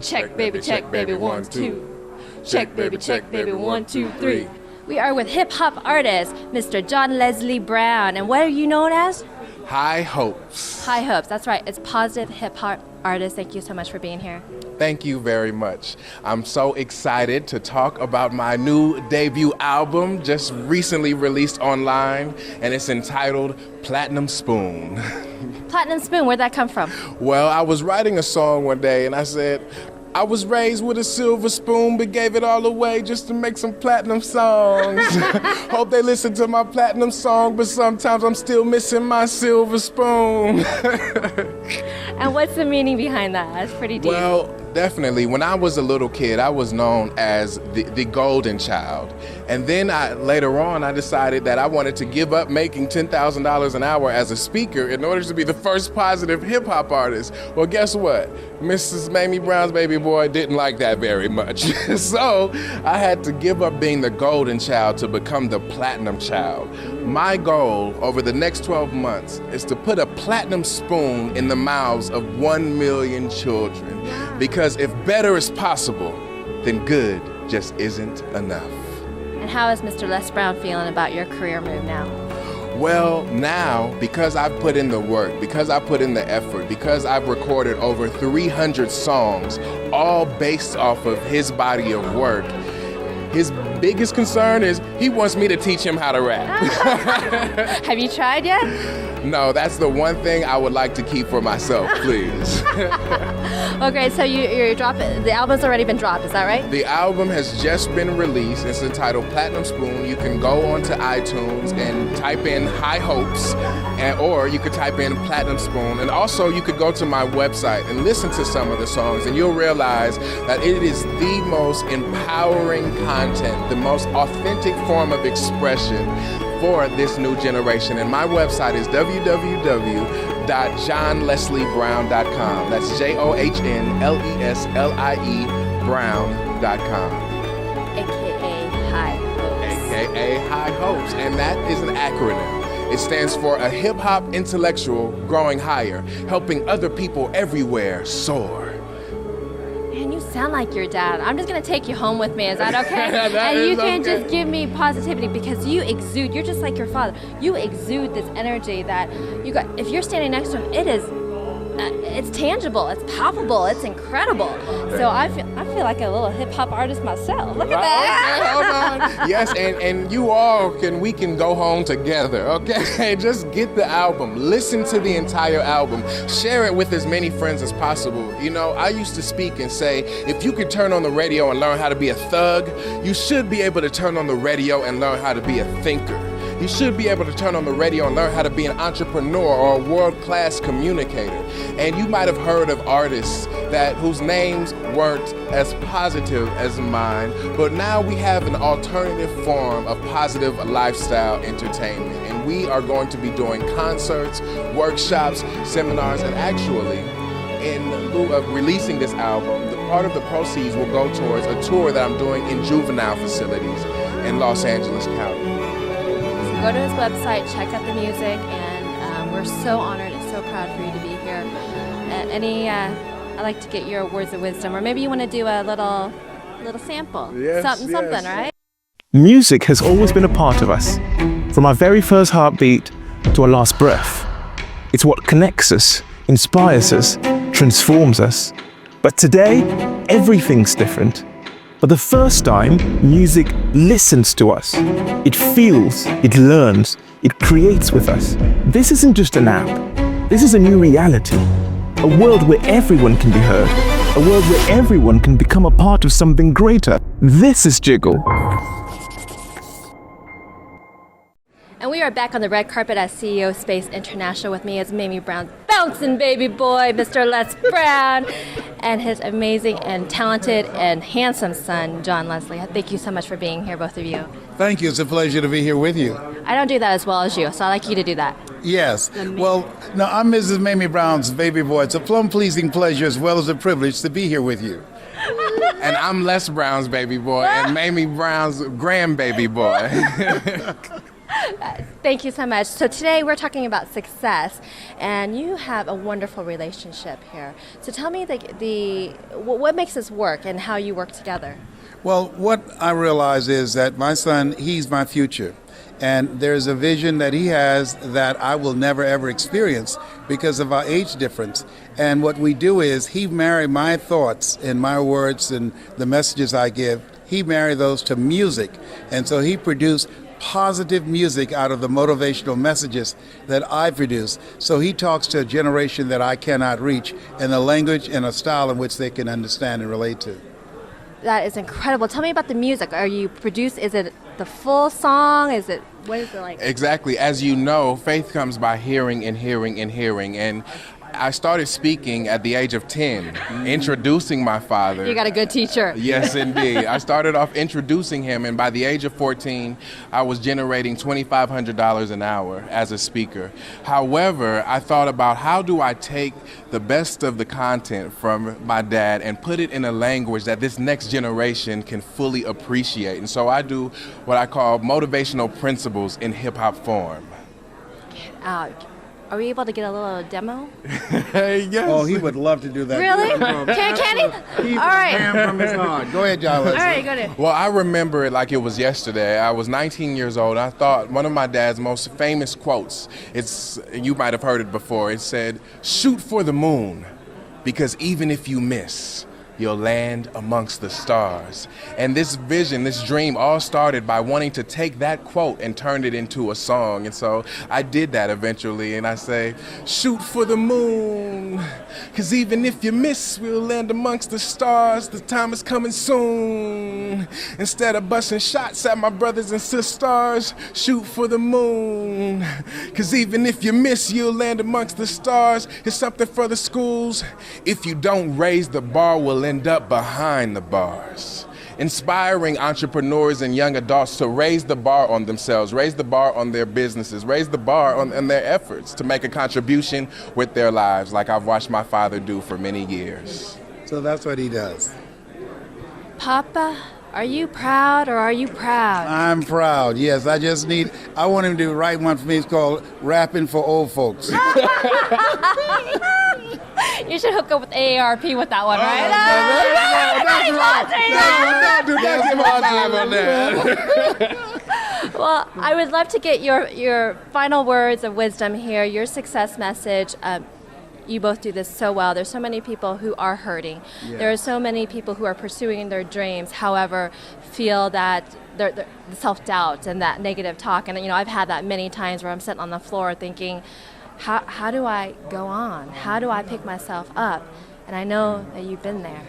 Check, baby, check, baby, 1, 2. Check, baby, 1, 2, 3. We are with hip-hop artist, Mr. John Leslie Brown. And what are you known as? High Hopes. High Hopes, that's right. It's positive hip-hop artist. Thank you so much for being here. Thank you very much. I'm so excited to talk about my new debut album, just recently released online, and it's entitled Platinum Spoon. Platinum Spoon, where'd that come from? Well, I was writing a song one day and I said, I was raised with a silver spoon, but gave it all away just to make some platinum songs. Hope they listen to my platinum song, but sometimes I'm still missing my silver spoon. And what's the meaning behind that? That's pretty deep. Well, definitely. When I was a little kid, I was known as the golden child. And then later on, I decided that I wanted to give up making $10,000 an hour as a speaker in order to be the first positive hip-hop artist. Well, guess what? Mrs. Mamie Brown's baby boy didn't like that very much. So I had to give up being the golden child to become the platinum child. My goal over the next 12 months is to put a platinum spoon in the mouths of 1 million children. Because if better is possible, then good just isn't enough. And how is Mr. Les Brown feeling about your career move now? Well, now, because I've put in the work, because I put in the effort, because I've recorded over 300 songs, all based off of his body of work, his biggest concern is he wants me to teach him how to rap. Have you tried yet? No, that's the one thing I would like to keep for myself, please. Oh, great. So you're dropping, the album's already been dropped, is that right? The album has just been released. It's entitled Platinum Spoon. You can go onto iTunes and type in High Hopes, or you could type in Platinum Spoon. And also you could go to my website and listen to some of the songs, and you'll realize that it is the most empowering content, the most authentic form of expression for this new generation. And my website is www.johnlesliebrown.com. That's JOHNLESLIE Brown.com. AKA High Hopes. AKA High Hopes. And that is an acronym. It stands for a hip-hop intellectual growing higher, helping other people everywhere soar. Man, you sound like your dad. I'm just gonna take you home with me. Is that okay? That and you is can okay. just give me positivity because you exude. You're just like your father. You exude this energy that you got. If you're standing next to him, it is. It's tangible. It's palpable. It's incredible. So I feel like a little hip hop artist myself. Look at that. Okay, hold on. Yes, and you all we can go home together, okay? Just get the album, listen to the entire album, share it with as many friends as possible. You know, I used to speak and say, if you could turn on the radio and learn how to be a thug, you should be able to turn on the radio and learn how to be a thinker. You should be able to turn on the radio and learn how to be an entrepreneur or a world-class communicator. And you might have heard of artists whose names weren't as positive as mine, but now we have an alternative form of positive lifestyle entertainment. And we are going to be doing concerts, workshops, seminars, and actually, in lieu of releasing this album, part of the proceeds will go towards a tour that I'm doing in juvenile facilities in Los Angeles County. Go to his website, check out the music, and we're so honored and so proud for you to be here. I'd like to get your words of wisdom, or maybe you want to do a little sample. Yes, something, right? Music has always been a part of us, from our very first heartbeat to our last breath. It's what connects us, inspires us, transforms us. But today, everything's different. For the first time, music listens to us. It feels, it learns, it creates with us. This isn't just an app. This is a new reality. A world where everyone can be heard. A world where everyone can become a part of something greater. This is Jiggle. And we are back on the red carpet at CEO Space International. With me is Mamie Brown's bouncing baby boy, Mr. Les Brown, and his amazing and talented and handsome son, John Leslie. Thank you so much for being here, both of you. Thank you. It's a pleasure to be here with you. I don't do that as well as you, so I'd like you to do that. Yes. Well, no, I'm Mrs. Mamie Brown's baby boy. It's a plum-pleasing pleasure as well as a privilege to be here with you. And I'm Les Brown's baby boy and Mamie Brown's grandbaby boy. Thank you so much. So today we're talking about success, and you have a wonderful relationship here. So tell me what makes this work and how you work together. Well, what I realize is that my son, he's my future. And there's a vision that he has that I will never ever experience because of our age difference. And what we do is he marry my thoughts and my words and the messages I give, he marry those to music. And so he produced positive music out of the motivational messages that I produce. So he talks to a generation that I cannot reach in a language and a style in which they can understand and relate to. That is incredible. Tell me about the music. Is it the full song? What is it like? Exactly. As you know, faith comes by hearing and hearing and hearing. And I started speaking at the age of 10, introducing my father. You got a good teacher. Yes, indeed. I started off introducing him, and by the age of 14, I was generating $2,500 an hour as a speaker. However, I thought about how do I take the best of the content from my dad and put it in a language that this next generation can fully appreciate. And so I do what I call motivational principles in hip-hop form. Are we able to get a little demo? Yes. Oh, he would love to do that. Really? Can he? All right. Ham from his heart. Go ahead, John. All right, go ahead. Well, I remember it like it was yesterday. I was 19 years old. I thought one of my dad's most famous quotes, you might have heard it before. It said, "Shoot for the moon, because even if you miss, you'll land amongst the stars." And this vision, this dream all started by wanting to take that quote and turn it into a song. And so I did that eventually. And I say, shoot for the moon, because even if you miss, we'll land amongst the stars. The time is coming soon. Instead of busting shots at my brothers and sisters, shoot for the moon, because even if you miss, you'll land amongst the stars. It's something for the schools. If you don't raise the bar, we'll end up behind the bars. Inspiring entrepreneurs and young adults to raise the bar on themselves, raise the bar on their businesses, raise the bar on their efforts to make a contribution with their lives, like I've watched my father do for many years. So that's what he does. Papa, are you proud or are you proud? I'm proud, yes. I want him to write one for me. It's called Rapping for Old Folks. You should hook up with AARP with that one, right? Well, I would love to get your final words of wisdom here, your success message. You both do this so well. There's so many people who are hurting. Yeah. There are so many people who are pursuing their dreams, however, feel that they're self-doubt and that negative talk. And, I've had that many times where I'm sitting on the floor thinking, how do I go on? How do I pick myself up? And I know that you've been there.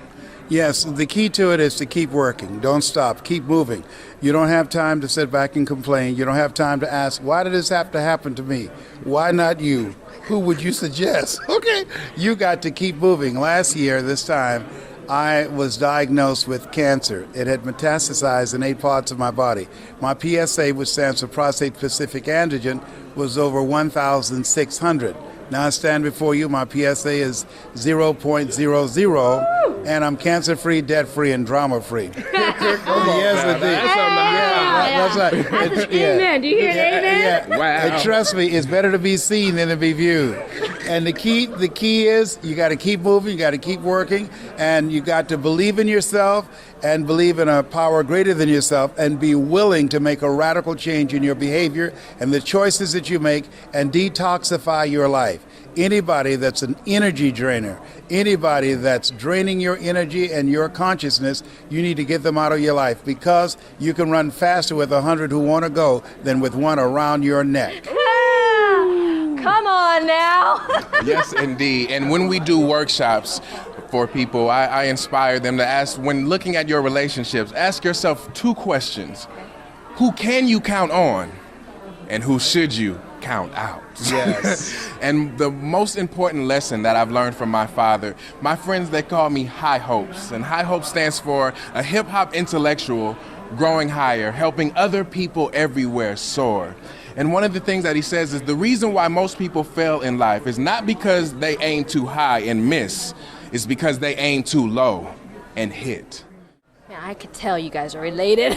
Yes, the key to it is to keep working. Don't stop. Keep moving. You don't have time to sit back and complain. You don't have time to ask, why did this have to happen to me? Why not you? Who would you suggest? Okay. You got to keep moving. Last year, this time, I was diagnosed with cancer. It had metastasized in 8 parts of my body. My PSA, which stands for prostate-specific antigen, was over 1,600. Now I stand before you, my PSA is 0.00, and I'm cancer-free, debt-free, and drama-free. Yes, indeed. That's right. That's an amen. Do you hear an amen? Yeah. Wow. And trust me, it's better to be seen than to be viewed. And the key is you got to keep moving, you got to keep working, and you got to believe in yourself and believe in a power greater than yourself and be willing to make a radical change in your behavior and the choices that you make and detoxify your life. Anybody that's an energy drainer, anybody that's draining your energy and your consciousness, you need to get them out of your life because you can run faster with 100 who want to go than with one around your neck. Come on now. Yes, indeed. And when we do workshops for people, I inspire them to ask, when looking at your relationships, ask yourself 2 questions. Who can you count on? And who should you count out? Yes. And the most important lesson that I've learned from my father, my friends, they call me High Hopes. And High Hopes stands for a hip-hop intellectual growing higher, helping other people everywhere soar. And one of the things that he says is the reason why most people fail in life is not because they aim too high and miss, it's because they aim too low and hit. Man, I could tell you guys are related.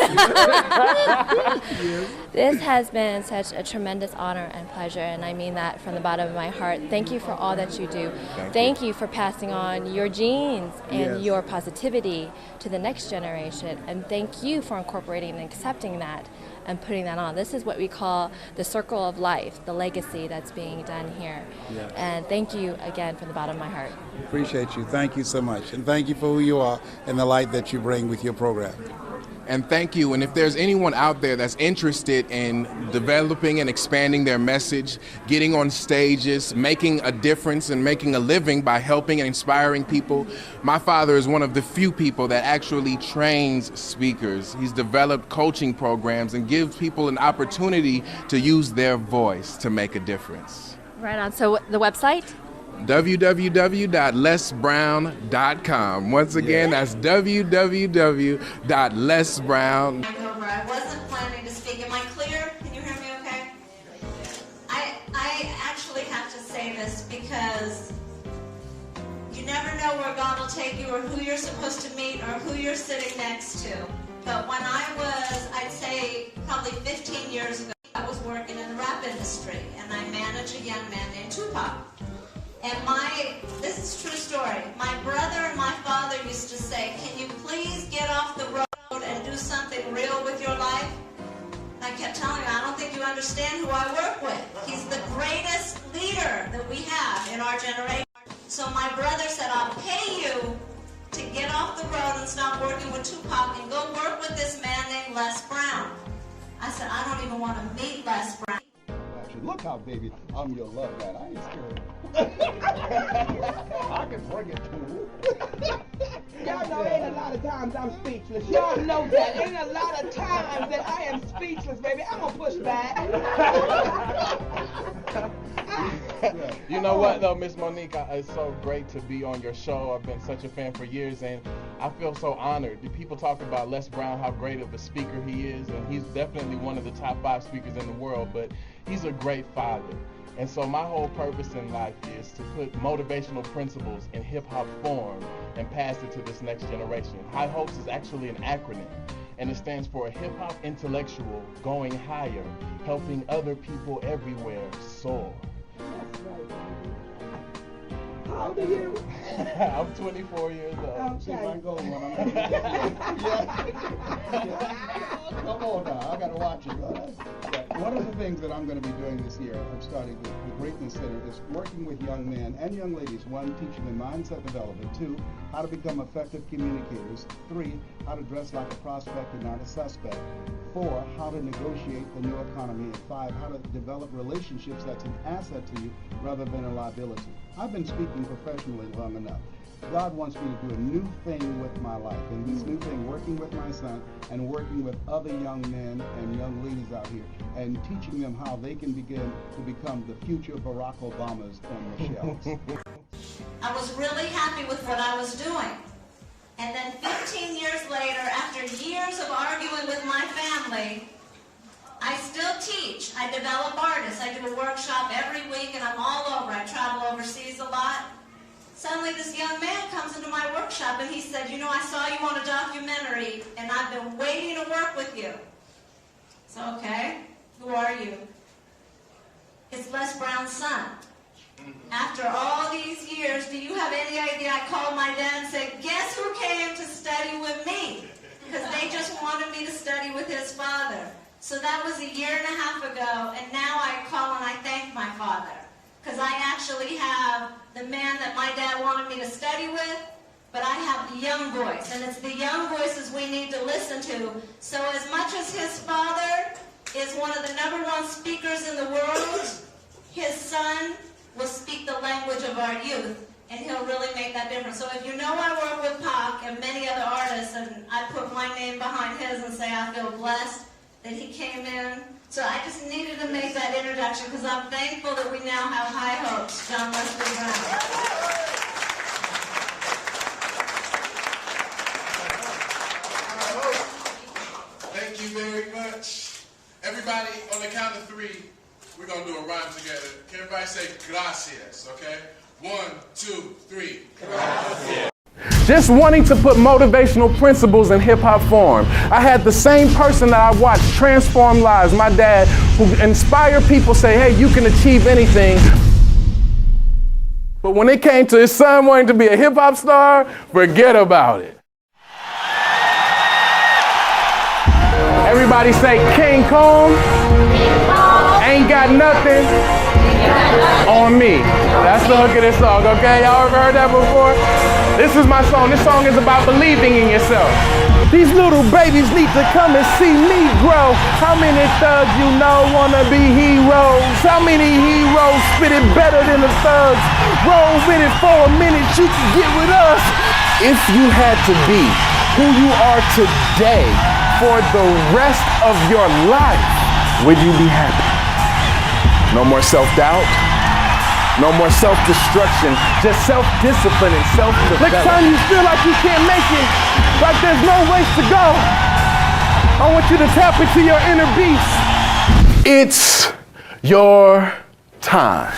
This has been such a tremendous honor and pleasure, and I mean that from the bottom of my heart. Thank you for all that you do. Thank you for passing on your genes and your positivity to the next generation, and thank you for incorporating and accepting that and putting that on. This is what we call the circle of life, the legacy that's being done here. Yes. And thank you again from the bottom of my heart. Appreciate you. Thank you so much. And thank you for who you are and the light that you bring with your program. And thank you. And if there's anyone out there that's interested in developing and expanding their message, getting on stages, making a difference and making a living by helping and inspiring people, my father is one of the few people that actually trains speakers. He's developed coaching programs and gives people an opportunity to use their voice to make a difference. Right on. So the website? www.lesbrown.com. Once again, that's www.lesbrown. I wasn't planning to speak. Am I clear? Can you hear me okay? I actually have to say this because you never know where God will take you or who you're supposed to meet or who you're sitting next to. But when I was, I'd say probably 15 years ago, I was working in the rap industry and I managed a young man named Tupac. And this is a true story, my brother and my father used to say, can you please get off the road and do something real with your life? And I kept telling him, I don't think you understand who I work with. He's the greatest leader that we have in our generation. So my brother said, I'll pay you to get off the road and stop working with Tupac and go work with this man named Les Brown. I said, I don't even want to meet Les Brown. Look how baby, I'm your love man. I ain't scared. I can bring it to you. Y'all know ain't a lot of times I'm speechless. Y'all know that. Ain't a lot of times that I am speechless, baby. I'm gonna push back. You know what though, Miss Monique, it's so great to be on your show. I've been such a fan for years and I feel so honored. People talk about Les Brown, how great of a speaker he is, and he's definitely one of the top 5 speakers in the world, but he's a great father. And so my whole purpose in life is to put motivational principles in hip-hop form and pass it to this next generation. High Hopes is actually an acronym, and it stands for a hip-hop intellectual going higher, helping other people everywhere soar. That's right, baby. How old are you? I'm 24 years old. See if I can go one. Come on now, I gotta watch it. One of the things that I'm going to be doing this year, I'm starting with the Greatness Center, is working with young men and young ladies. 1, teaching them mindset development. 2, how to become effective communicators. 3, how to dress like a prospect and not a suspect. 4, how to negotiate the new economy. And 5, how to develop relationships that's an asset to you rather than a liability. I've been speaking professionally long enough. God wants me to do a new thing with my life, and this new thing, working with my son and working with other young men and young ladies out here and teaching them how they can begin to become the future Barack Obamas and Michelle's. I was really happy with what I was doing. And then 15 years later, after years of arguing with my family, I still teach. I develop artists. I do a workshop every week and I'm all over. I travel overseas a lot. Suddenly this young man comes into my workshop and he said, you know, I saw you on a documentary and I've been waiting to work with you. So, okay, who are you? It's Les Brown's son. After all these years, do you have any idea? I called my dad and said, guess who came to study with me? Because they just wanted me to study with his father. So that was 1.5 years ago, and now I call and I thank my father. Because I actually have the man that my dad wanted me to study with, but I have the young voice, and it's the young voices we need to listen to. So as much as his father is one of the #1 speakers in the world, his son will speak the language of our youth, and he'll really make that difference. So if you know I work with Pac and many other artists, and I put my name behind his and say I feel blessed that he came in. So I just needed to make that introduction because I'm thankful that we now have High Hopes, John Wesley Brown. Thank you very much. Everybody, on the count of 3, we're going to do a rhyme together. Can everybody say gracias, okay? 1, 2, 3. Gracias. just wanting to put motivational principles in hip hop form. I had the same person that I watched transform lives, my dad, who inspired people, say, hey, you can achieve anything. But when it came to his son wanting to be a hip hop star, forget about it. Everybody say King Kong ain't got nothing on me. That's the hook of this song, okay? Y'all ever heard that before? This is my song. This song is about believing in yourself. These little babies need to come and see me grow. How many thugs you know wanna be heroes? How many heroes spit it better than the thugs? Roll with it for a minute, you can get with us. If you had to be who you are today for the rest of your life, would you be happy? No more self-doubt, no more self-destruction, just self-discipline and self-development. Next time you feel like you can't make it, like there's no ways to go, I want you to tap into your inner beast. It's your time.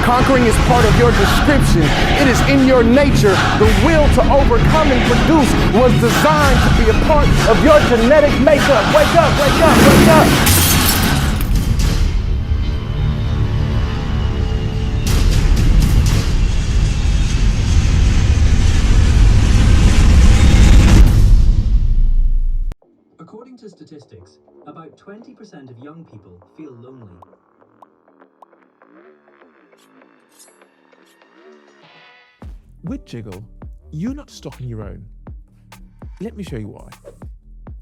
Conquering is part of your description. It is in your nature. The will to overcome and produce was designed to be a part of your genetic makeup. Wake up, wake up, wake up. According to statistics, about 20% of young people feel lonely. With Jiggle, you're not stuck on your own. Let me show you why.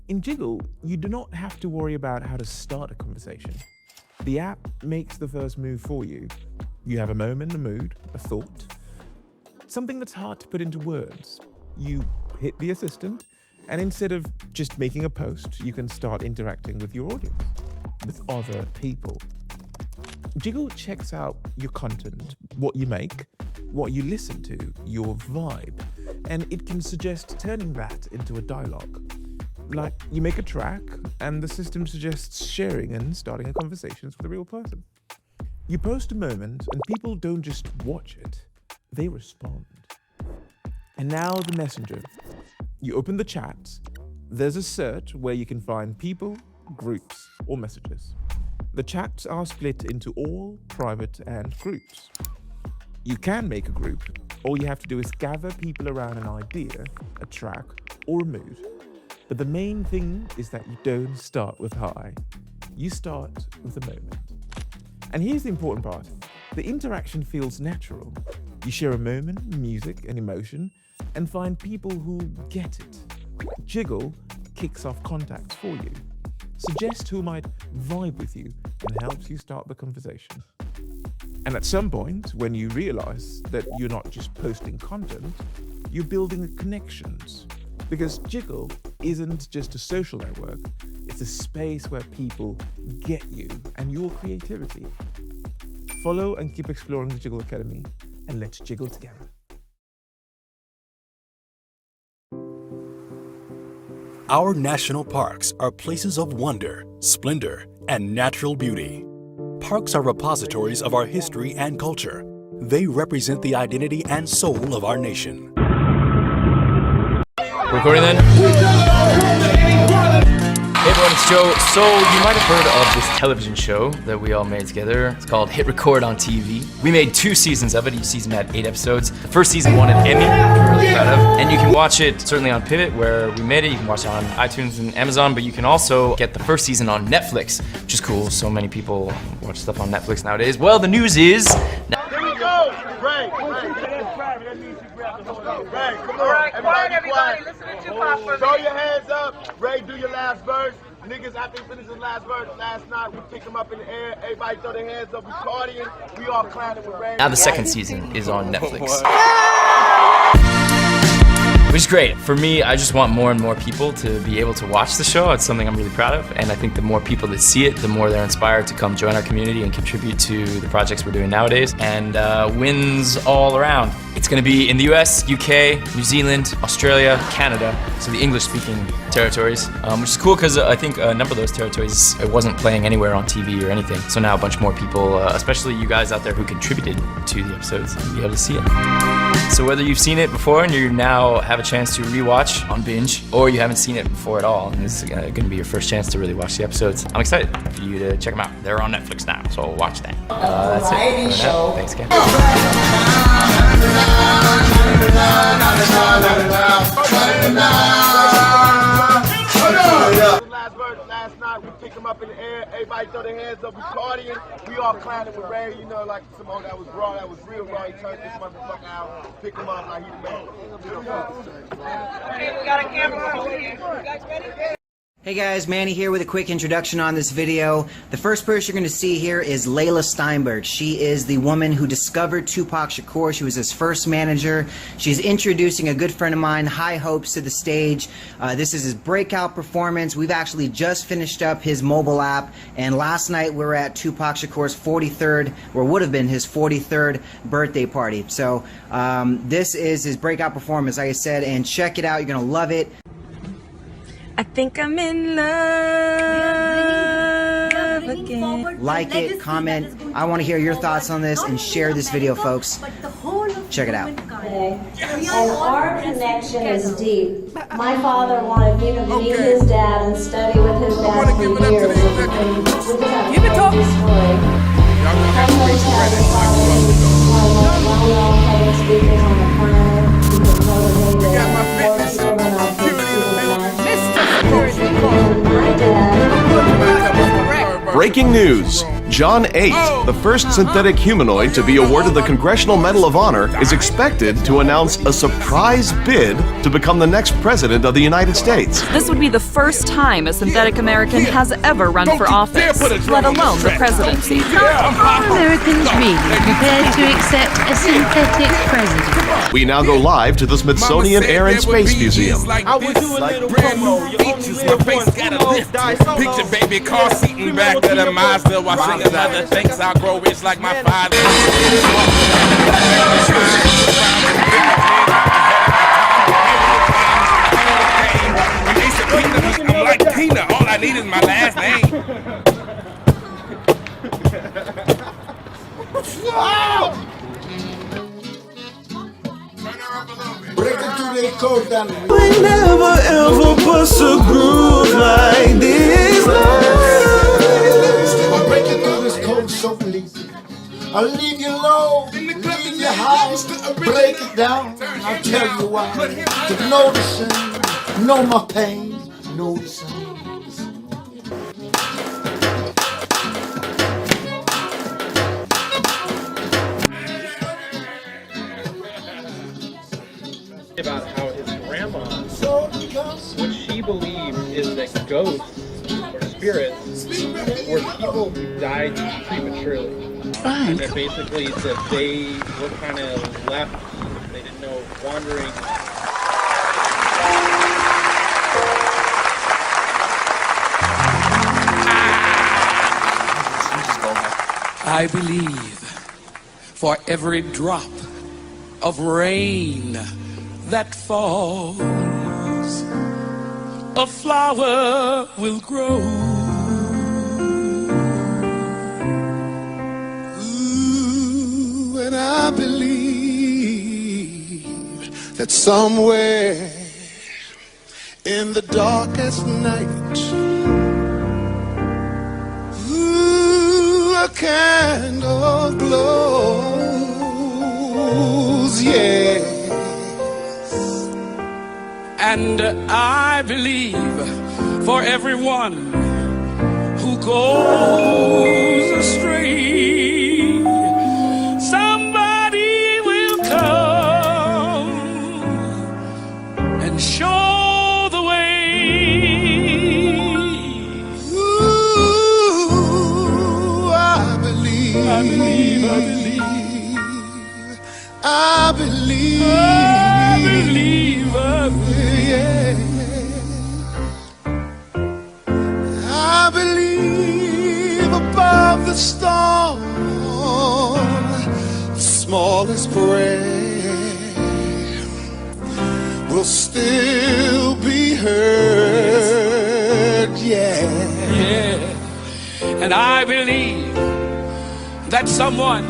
In Jiggle, you do not have to worry about how to start a conversation. The app makes the first move for you. You have a moment, a mood, a thought, something that's hard to put into words. You hit the assistant, and instead of just making a post, you can start interacting with your audience, with other people. Jiggle checks out your content, what you make, what you listen to, your vibe, and it can suggest turning that into a dialogue. Like, you make a track, and the system suggests sharing and starting a conversation with a real person. You post a moment, and people don't just watch it, they respond. And now the messenger. You open the chat, there's a search where you can find people, groups, or messages. The chats are split into all, private, and groups. You can make a group. All you have to do is gather people around an idea, a track, or a mood. But the main thing is that you don't start with hi. You start with a moment. And here's the important part. The interaction feels natural. You share a moment, music, and emotion, and find people who get it. Jiggle kicks off contacts for you. Suggest who might vibe with you and helps you start the conversation. And at some point, when you realize that you're not just posting content, you're building connections. Because Jiggle isn't just a social network, it's a space where people get you and your creativity. Follow and keep exploring the Jiggle Academy, and let's jiggle together. Our national parks are places of wonder, splendor, and natural beauty. Parks are repositories of our history and culture. They represent the identity and soul of our nation. Recording then? Hey everyone, it's Joe. So you might have heard of this television show that we all made together. It's called Hit Record on TV. We made 2 seasons of it. Each season had 8 episodes. The first season won an Emmy, which we're really proud of. And you can watch it certainly on Pivot, where we made it. You can watch it on iTunes and Amazon, but you can also get the first season on Netflix, which is cool. So many people watch stuff on Netflix nowadays. Well, the news is... Here we go! Ray, that means you grab the whole thing. Ray, come on. Everybody, listen to Tupac for me. Throw your hands up. Ray, do your last verse. Niggas, after he finished his last verse last night, we picked him up in the air. Everybody throw their hands up. We partying. We all clowning with Ray. Now the second season is on Netflix. Which is great. For me, I just want more and more people to be able to watch the show. It's something I'm really proud of. And I think the more people that see it, the more they're inspired to come join our community and contribute to the projects we're doing nowadays. And wins all around. It's going to be in the US, UK, New Zealand, Australia, Canada, so the English-speaking territories, which is cool because I think a number of those territories, it wasn't playing anywhere on TV or anything. So now a bunch more people, especially you guys out there who contributed to the episodes, will be able to see it. So whether you've seen it before and you now have a chance to rewatch on Binge, or you haven't seen it before at all, and this is going to be your first chance to really watch the episodes, I'm excited for you to check them out. They're on Netflix now, so watch that. That's it. Thanks again. Last night we picked them up in the air. Everybody throw their hands up. We partying. We all clowning with Ray. You know, like Simone, that was raw. That was real raw. He turned this motherfucker out. Pick him up like he the man. We got a camera over here. You guys ready? Hey guys, Manny here with a quick introduction on this video. The first person you're going to see here is Layla Steinberg. She is the woman who discovered Tupac Shakur. She was his first manager. She's introducing a good friend of mine, High Hopes, to the stage. This is his breakout performance. We've actually just finished up his mobile app, and last night we were at Tupac Shakur's 43rd, or would have been his 43rd birthday party. So this is his breakout performance, like I said, and check it out. You're going to love it. I think I'm in love again. Like it, comment. I want to hear your thoughts on this, and share this video, folks. Check it out. And our connection is deep. My father wanted me to meet his dad and study with his dad for years. Give it up. Breaking news. John 8, the first synthetic humanoid to be awarded the Congressional Medal of Honor, is expected to announce a surprise bid to become the next president of the United States. This would be the first time a synthetic American has ever run for office, let alone the presidency. Are Americans really prepared to accept a synthetic president? We now go live to the Smithsonian Air and Space Museum. I would do a little promo. Features, my face got a lift. Picture baby car seating back of the Mazda while singing other things. I'll grow rich like my father. I'm like Tina. All I need is my last name. Break it to the code down. We never ever bust a groove like this. I'm breaking through this code so easy. I'll leave you low, leave you high, break it down. I'll tell you why. To know the shame, know my pain, know the shame. About how his grandma, what she believed is that ghosts or spirits were people who died prematurely. And that basically that they were kind of left, they didn't know, wandering. I believe for every drop of rain that falls, a flower will grow. Ooh, and I believe that somewhere in the darkest night, ooh, a candle glows, yeah. And I believe for everyone who goes astray, somebody will come and show the way. Ooh, I believe, I believe, I believe, I believe, I believe, I believe. I believe above the storm, the smallest breath will still be heard, yeah. And I believe that someone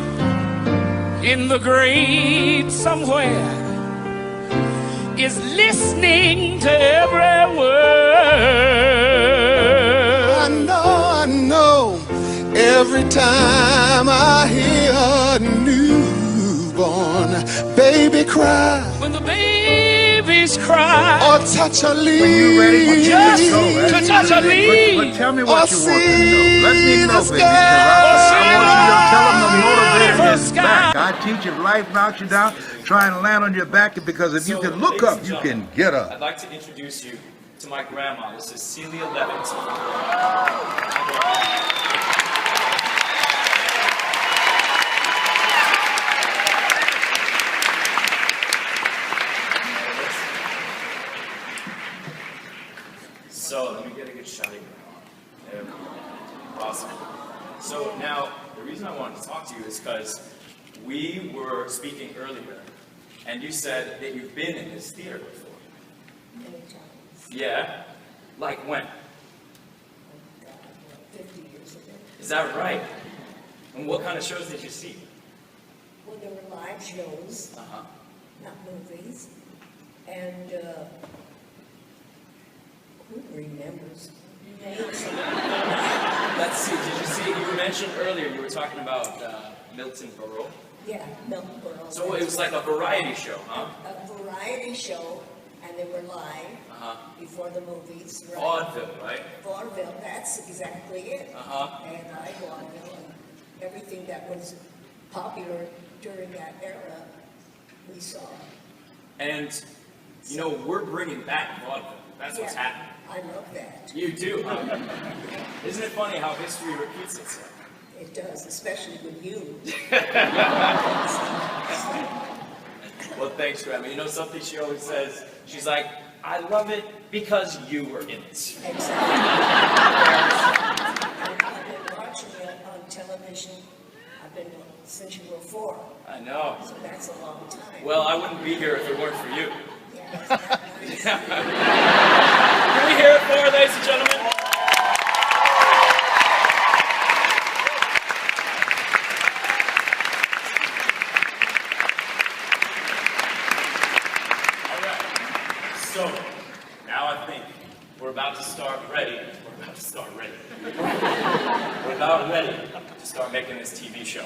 in the great somewhere is listening to every word. I know, every time I hear a newborn baby cry, when the babies cry, or touch a leaf, when you're ready, just to touch a leaf, but tell me what you want to know. Let me know, baby, because I want you to tell them the motivator is back. I teach if life knocks you down, try and land on your back, because if you can look up, you can get up. I'd like to introduce you to my grandma. This is Celia Levington. So let me get a good shot of you. There we go. Awesome. So now, the reason I wanted to talk to you is because we were speaking earlier, and you said that you've been in this theater before. Many times. Yeah? Like when? 50 years ago. Is that right? And what kind of shows did you see? Well, there were live shows, not movies, and who remembers names? Let's see, did you see, you mentioned earlier, you were talking about Milton Berle. Yeah, Milton Berle. So it was like a variety show, huh? A variety show, and they were live before the movies. Right? Vaudeville, right? Vaudeville, that's exactly it. And vaudeville and everything that was popular during that era, we saw. And, you know, we're bringing back vaudeville. That's what's happening. I love that. You do, huh? Isn't it funny how history repeats itself? It does, especially with you. Well, thanks, Grandma. You know something she always says? She's like, I love it because you were in it. Exactly. I've been watching it on television. I've been since you were 4. I know. So that's a long time. Well, I wouldn't be here if it weren't for you. Yeah, nice. Can we hear it for her, ladies and gentlemen? All right. So, now I think we're about to start ready. We're about ready to start making this TV show.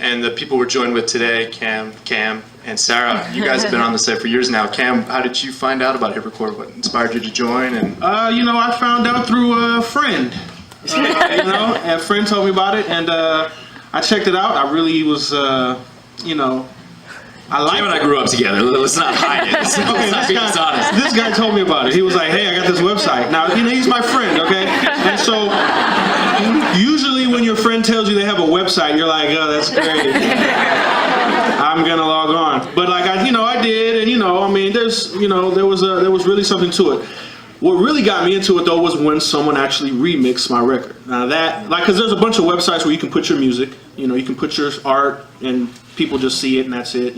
And the people we're joined with today, Cam, and Sarah, you guys have been on the set for years now. Cam, how did you find out about Hit Record? What inspired you to join? And You know, I found out through a friend. A friend told me about it, and I checked it out. I really was, I liked Cam and I grew up together. Let's not hide it. Let's not be dishonest. This guy told me about it. He was like, hey, I got this website. Now, he's my friend, okay? And so, usually when your friend tells you they have a website, you're like, oh, that's great. I'm gonna log on. But like, I did, and there was really something to it. What really got me into it though was when someone actually remixed my record. Now that, because there's a bunch of websites where you can put your music, you can put your art and people just see it and that's it,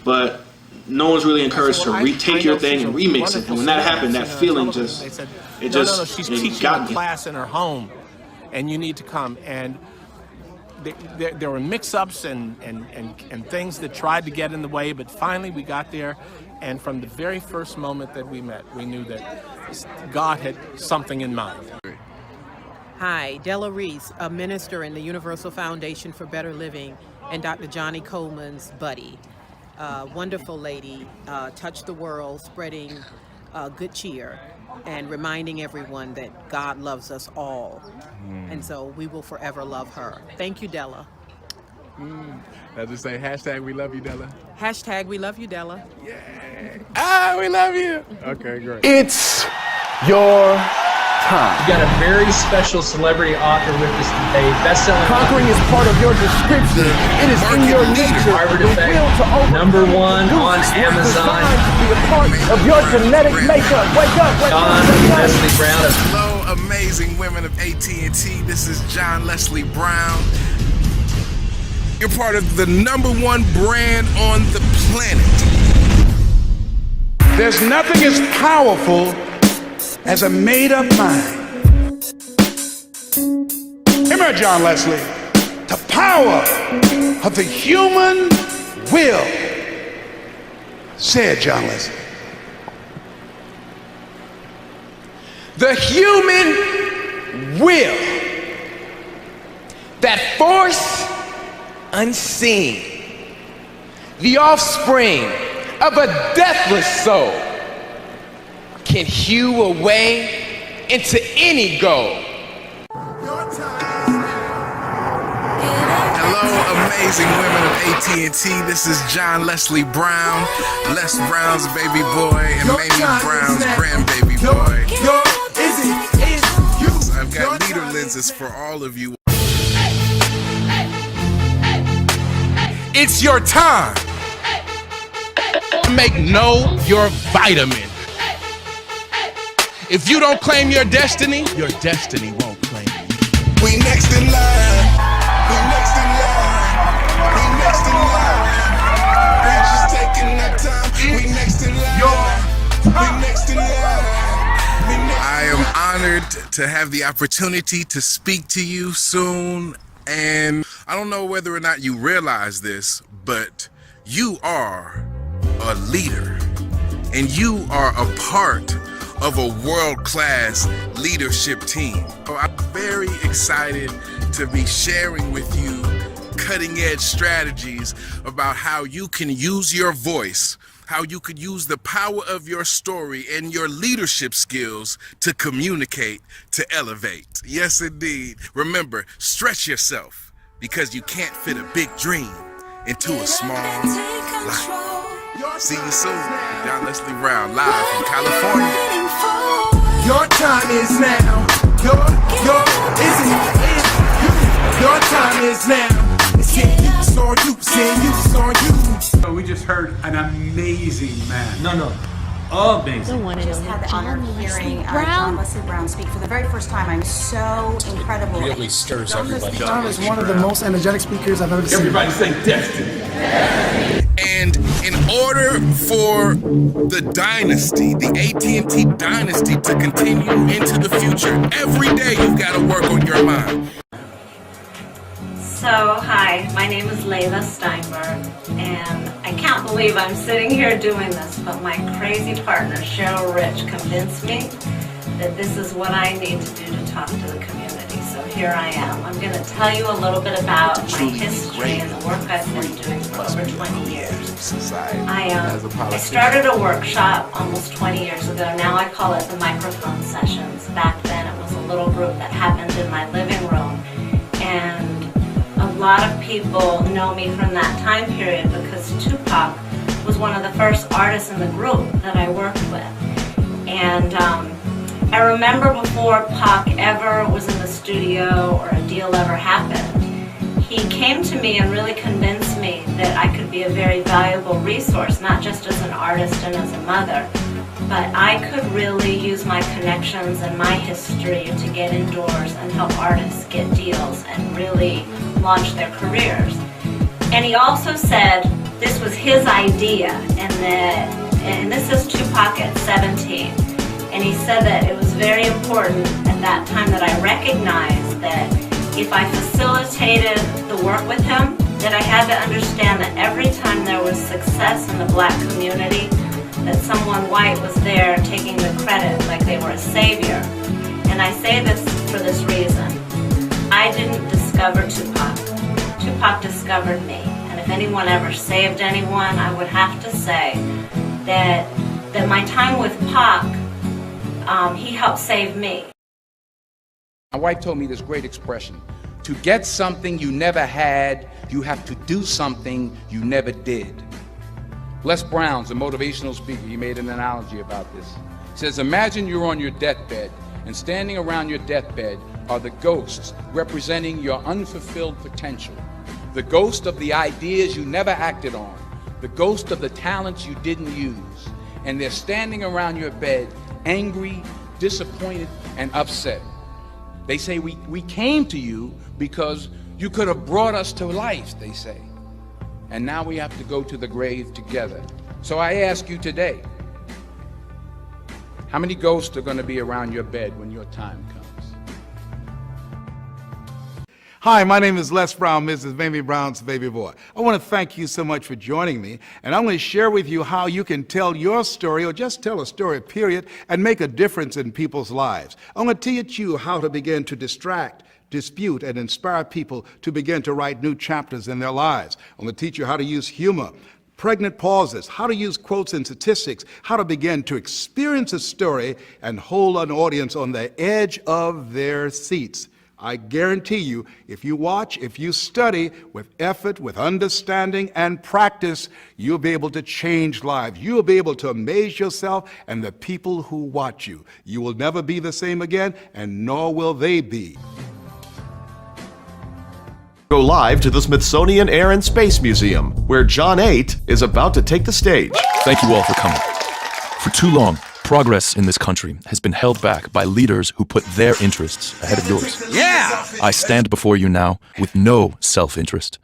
but no one's really encouraged to retake your thing and remix it. And when that happened, that feeling just, she's teaching got a me. class in her home, and you need to come. And there were mix-ups and things that tried to get in the way, but finally we got there. And from the very first moment that we met, we knew that God had something in mind. Hi, Della Reese, a minister in the Universal Foundation for Better Living, and Dr. Johnny Coleman's buddy. Wonderful lady, touched the world, spreading good cheer and reminding everyone that God loves us all. And so we will forever love her. Thank you, Della. Let's just say hashtag we love you, Della. Hashtag we love you, Della. We love you. Okay, great. It's your time. We got a very special celebrity author with us today. Best-selling. Conquering is part of your description. It is in your nature. Harvard Effect, #1 on Amazon. Be a part of your genetic makeup. Wake up. John Leslie Brown. Hello, amazing women of AT&T. This is John Leslie Brown. You're part of the #1 brand on the planet. There's nothing as powerful as a made-up mind. Remember, John Leslie, the power of the human will, said John Leslie. The human will, that force unseen, the offspring of a deathless soul, can hew a way into any goal. Hello, amazing women of AT&T. This is John Leslie Brown, Les Brown's baby boy, and Mamie Brown's grandbaby boy. I've got leader lenses for all of you. It's your time. Make Know Your Vitamin. If you don't claim your destiny won't claim you. We next in line. We next in line. We next in line. We just taking our time. We next in line. We next in line. I am honored to have the opportunity to speak to you soon, and I don't know whether or not you realize this, but you are a leader, and you are a part of a world-class leadership team. So I'm very excited to be sharing with you cutting-edge strategies about how you can use your voice, how you could use the power of your story and your leadership skills to communicate, to elevate. Yes, indeed. Remember, stretch yourself, because you can't fit a big dream into a small life. See you soon. John Leslie Brown, live from California. Your time is now. Your time is now. It's in you, it's on you, it's in you, it's on you. We just heard an amazing man. No. Amazing. I just had the honor of hearing John Leslie Brown speak for the very first time. I'm so incredible. Really stirs everybody. John is one of the most energetic speakers I've ever seen. Everybody say destiny. And in order for the dynasty, the AT&T dynasty, to continue into the future, every day you've got to work on your mind. So, hi, my name is Layla Steinberg, and I can't believe I'm sitting here doing this, but my crazy partner, Cheryl Rich, convinced me that this is what I need to do to talk to the community. So here I am. I'm going to tell you a little bit about my history and the work I've been doing for over 20 years. I started a workshop almost 20 years ago. Now I call it the Microphone Sessions. Back then it was a little group that happened in my living room, and a lot of people know me from that time period because Tupac was one of the first artists in the group that I worked with. And I remember before Pac ever was in the studio or a deal ever happened, he came to me and really convinced me that I could be a very valuable resource, not just as an artist and as a mother, but I could really use my connections and my history to get indoors and help artists get deals and really launch their careers. And he also said this was his idea, and this is Tupac at 17. And he said that it was very important at that time that I recognized that if I facilitated the work with him, that I had to understand that every time there was success in the black community, that someone white was there taking the credit like they were a savior. And I say this for this reason. I didn't discover Tupac. Tupac discovered me. And if anyone ever saved anyone, I would have to say that my time with Pac, he helped save me. My wife told me this great expression: to get something you never had, you have to do something you never did. Les Brown's a motivational speaker. He made an analogy about this. He says, imagine you're on your deathbed, and standing around your deathbed are the ghosts representing your unfulfilled potential. The ghost of the ideas you never acted on. The ghost of the talents you didn't use. And they're standing around your bed, angry, disappointed, and upset. They say, we came to you because you could have brought us to life, they say. And now we have to go to the grave together. So I ask you today, How many ghosts are going to be around your bed when your time comes? Hi, my name is Les Brown, Mrs. Mamie Brown's baby boy. I want to thank you so much for joining me, and I'm going to share with you how you can tell your story, or just tell a story, period, and make a difference in people's lives. I'm going to teach you how to begin to distract, dispute, and inspire people to begin to write new chapters in their lives. I'm going to teach you how to use humor, pregnant pauses, how to use quotes and statistics, how to begin to experience a story and hold an audience on the edge of their seats. I guarantee you, if you watch, if you study with effort, with understanding and practice, you'll be able to change lives. You'll be able to amaze yourself and the people who watch you. You will never be the same again, and nor will they be. Go live to the Smithsonian Air and Space Museum, where John 8 is about to take the stage. Thank you all for coming. For too long, progress in this country has been held back by leaders who put their interests ahead of yours. Yeah! I stand before you now with no self-interest.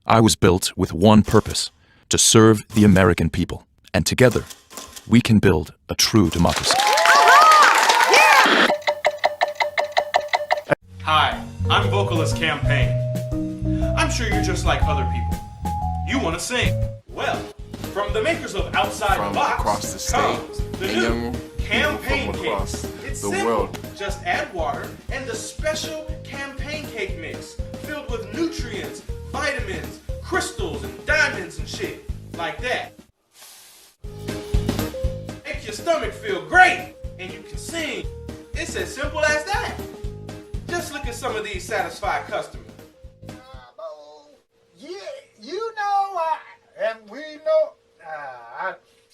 I was built with one purpose, to serve the American people. And together, we can build a true democracy. Hi, I'm vocalist Campaign. I'm sure you're just like other people. You want to sing. Well, from the makers of Outside the Box across the state comes the and new young Campaign from across Cake. It's the simple. world. Just add water and the special Campaign Cake mix filled with nutrients, vitamins, crystals, and diamonds and shit. Like that. Make your stomach feel great and you can sing. It's as simple as that. Just look at some of these satisfied customers. Yeah, you know, and we know.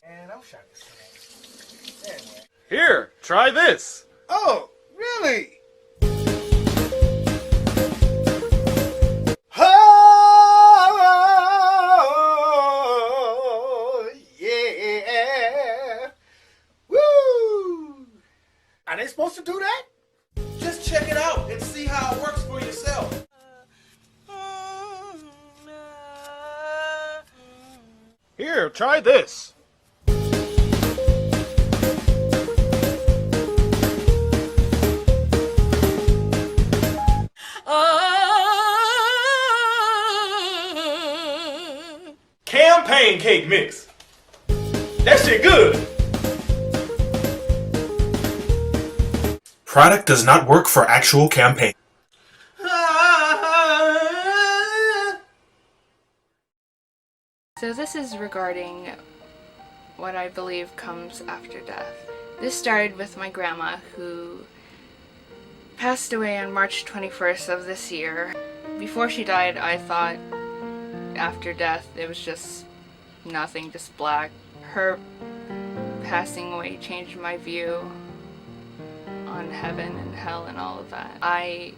And I'm trying to say. Anyway. Here, try this. Oh, really? Oh, yeah. Woo! Are they supposed to do that? Just check it out and see how it works for yourself. Here, try this. Campaign Cake Mix. That shit good. Product does not work for actual campaign. So this is regarding what I believe comes after death. This started with my grandma, who passed away on March 21st of this year. Before she died, I thought after death it was just nothing, just black. Her passing away changed my view on heaven and hell and all of that. I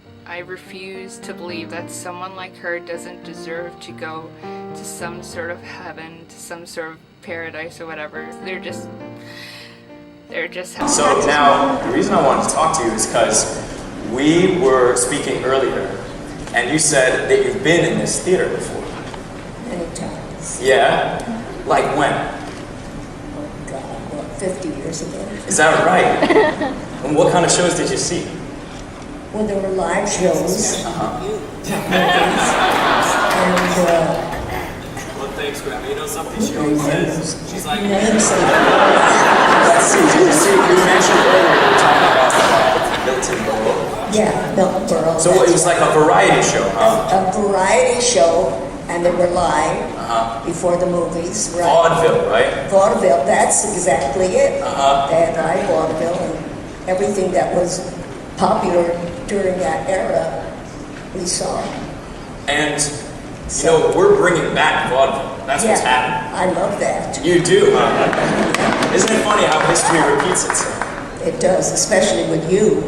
refuse to believe that someone like her doesn't deserve to go to some sort of heaven, to some sort of paradise or whatever. They're just So now, the reason I wanted to talk to you is because we were speaking earlier, and you said that you've been in this theater before. Many times. Yeah? Like when? Oh God, what, 50 years ago? Is that right? And what kind of shows did you see? Well, there were live shows. Well, thanks, Grandma. You know something she always says? She's like, Let's see, you mentioned earlier you were talking about Milton Berle. Yeah, Milton Berle. So it was like a variety show, huh? A variety show, and they were live before the movies. Right? Vaudeville, right? Vaudeville, that's exactly it. They had live vaudeville and everything that was popular during that era, we saw. And, you know, we're bringing back vaudeville. That's what's happening. I love that. You do, huh? Isn't it funny how history repeats itself? It does, especially with you.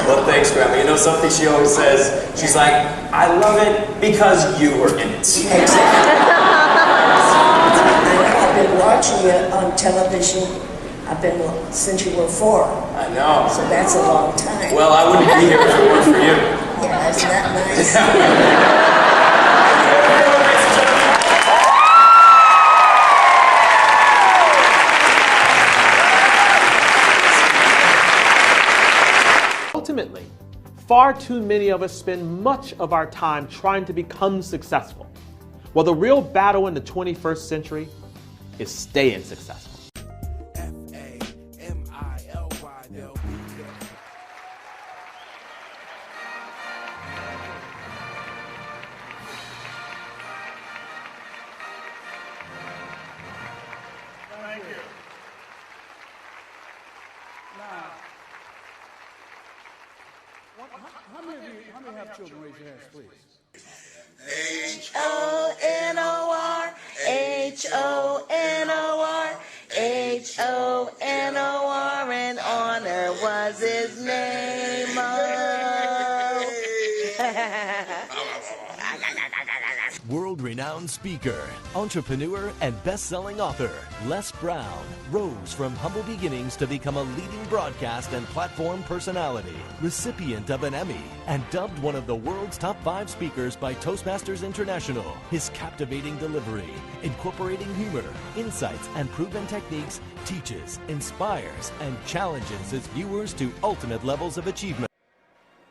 Well, thanks, Grandma. You know something she always says? She's like, I love it because you were in it. Exactly. I've been watching it on television. I've been since you were 4. I know. So that's a long time. Well, I wouldn't be here if it weren't for you. Yeah, isn't that nice? Far too many of us spend much of our time trying to become successful. Well, the real battle in the 21st century is staying successful. Thank you. Now, how many have children? Raise your hands, please. H-O-N-O-R, H-O-N-O-R, H-O-N-O-R, and Honor was his name. World-renowned speaker, entrepreneur, and best-selling author, Les Brown rose from humble beginnings to become a leading broadcast and platform personality, recipient of an Emmy, and dubbed one of the world's top 5 speakers by Toastmasters International. His captivating delivery, incorporating humor, insights, and proven techniques, teaches, inspires, and challenges his viewers to ultimate levels of achievement.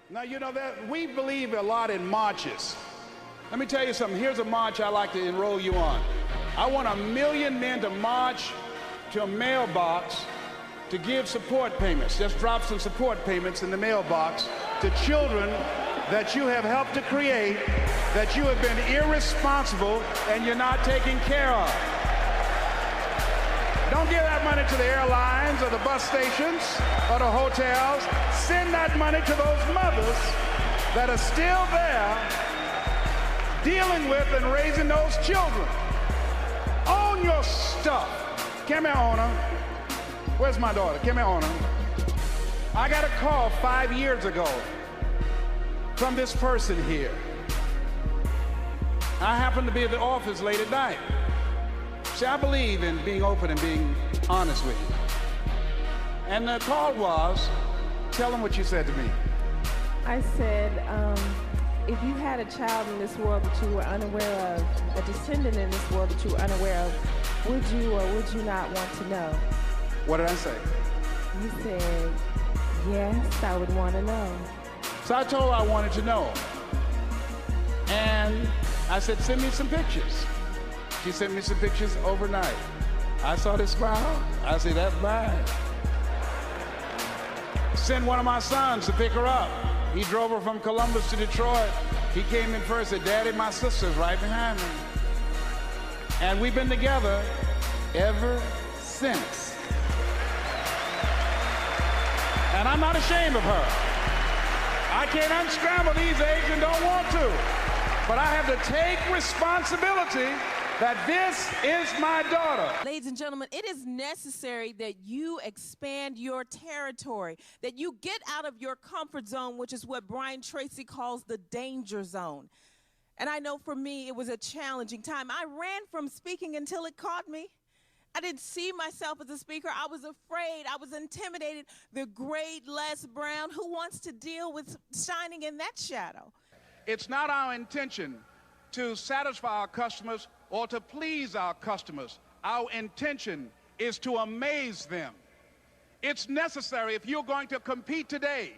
Now, you know that we believe a lot in marches. Let me tell you something. Here's a march I'd like to enroll you on. I want 1 million men to march to a mailbox to give support payments. Just drop some support payments in the mailbox to children that you have helped to create, that you have been irresponsible and you're not taking care of. Don't give that money to the airlines or the bus stations or the hotels. Send that money to those mothers that are still there dealing with and raising those children. Own your stuff. Come here, Ona. Where's my daughter? Come here, Ona. I got a call 5 years ago from this person here. I happened to be at the office late at night. See, I believe in being open and being honest with you. And the call was, tell them what you said to me. I said, if you had a child in this world that you were unaware of, a descendant in this world that you were unaware of, would you or would you not want to know? What did I say? You said, yes, I would want to know. So I told her I wanted to know. And I said, send me some pictures. She sent me some pictures overnight. I saw this smile. I said, that's mine. Send one of my sons to pick her up. He drove her from Columbus to Detroit. He came in first, said, Daddy, my sister's right behind me. And we've been together ever since. And I'm not ashamed of her. I can't unscramble these eggs and don't want to. But I have to take responsibility that this is my daughter. Ladies and gentlemen, it is necessary that you expand your territory, that you get out of your comfort zone, which is what Brian Tracy calls the danger zone. And I know for me, it was a challenging time. I ran from speaking until it caught me. I didn't see myself as a speaker. I was afraid. I was intimidated. The great Les Brown, who wants to deal with shining in that shadow? It's not our intention to satisfy our customers or to please our customers. Our intention is to amaze them. It's necessary, if you're going to compete today,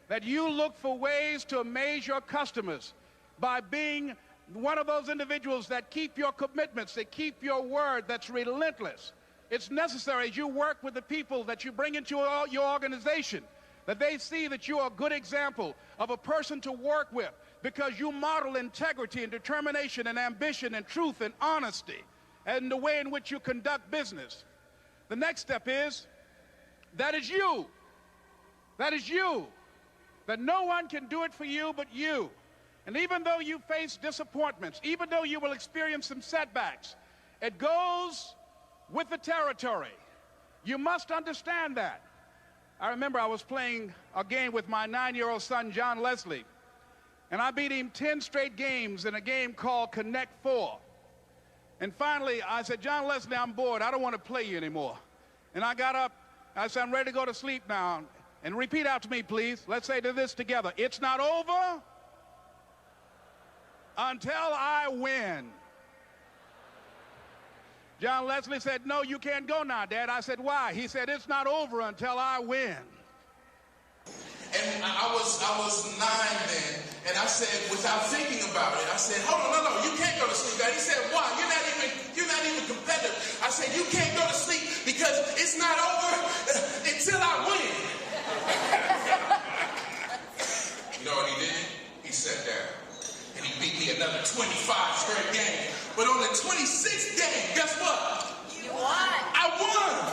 that you look for ways to amaze your customers by being one of those individuals that keep your commitments, that keep your word, that's relentless. It's necessary as you work with the people that you bring into your organization, that they see that you are a good example of a person to work with, because you model integrity and determination and ambition and truth and honesty and the way in which you conduct business. The next step is, that is you. That is you. That no one can do it for you but you. And even though you face disappointments, even though you will experience some setbacks, it goes with the territory. You must understand that. I remember I was playing a game with my 9-year-old son, John Leslie, and I beat him 10 straight games in a game called Connect 4. And finally, I said, John Leslie, I'm bored. I don't want to play you anymore. And I got up. I said, I'm ready to go to sleep now. And repeat out to me, please. Let's say this together. It's not over until I win. John Leslie said, no, you can't go now, Dad. I said, why? He said, it's not over until I win. And And I was 9 then, and I said, without thinking about it, I said, hold on, no, you can't go to sleep, Dad. He said, why? You're not even competitive. I said, you can't go to sleep because it's not over until I win. You know what he did? He sat down, and he beat me another 25 straight games. But on the 26th game, guess what? You won. I won.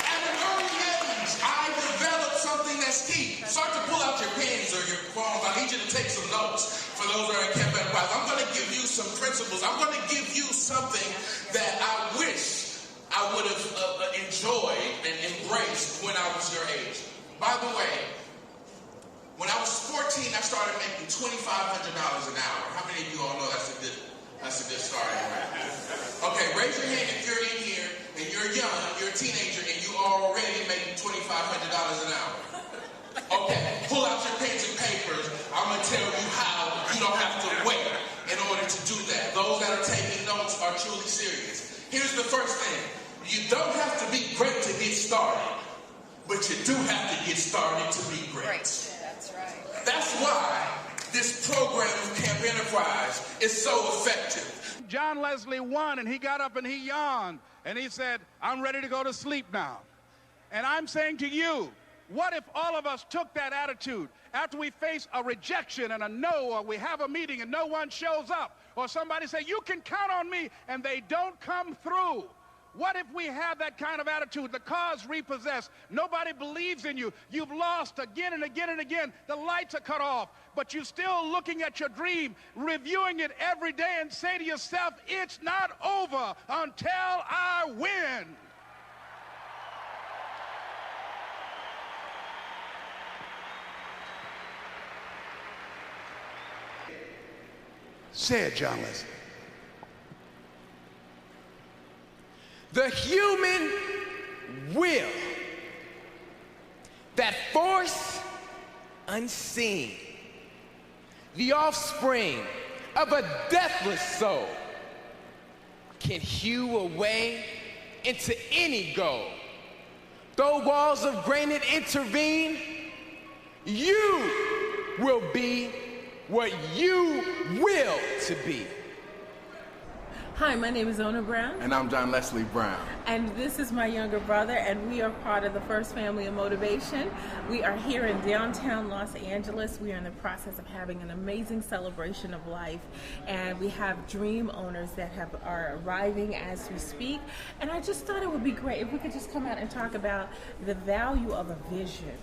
At an early age, I developed something that's key. Start to pull out your pens or your phones. I need you to take some notes for those that are in Camp Enterprise. I'm going to give you some principles. I'm going to give you something that I wish I would have enjoyed and embraced when I was your age. By the way, when I was 14, I started making $2,500 an hour. How many of you all know that's a good starting rate? Okay, raise your hand if you're in here and you're young, you're a teenager, and you are already making $2,500 an hour. Okay, pull out your pens and papers. I'm going to tell you how you don't have to wait in order to do that. Those that are taking notes are truly serious. Here's the first thing. You don't have to be great to get started, but you do have to get started to be great. That's right. That's why this program of Camp Enterprise is so effective. John Leslie won, and he got up and he yawned, and he said, I'm ready to go to sleep now. And I'm saying to you, what if all of us took that attitude after we face a rejection and a no, or we have a meeting and no one shows up, or somebody say, you can count on me, and they don't come through? What if we have that kind of attitude? The car's repossessed. Nobody believes in you. You've lost again and again and again. The lights are cut off, but you're still looking at your dream, reviewing it every day, and say to yourself, it's not over until I win. Say it, John Leslie. The human will, that force unseen, the offspring of a deathless soul, can hew a way into any goal. Though walls of granite intervene, you will be what you will to be. Hi, my name is Ona Brown. And I'm John Leslie Brown. And this is my younger brother, and we are part of the First Family of Motivation. We are here in downtown Los Angeles. We are in the process of having an amazing celebration of life, and we have dream owners that are arriving as we speak. And I just thought it would be great if we could just come out and talk about the value of a vision.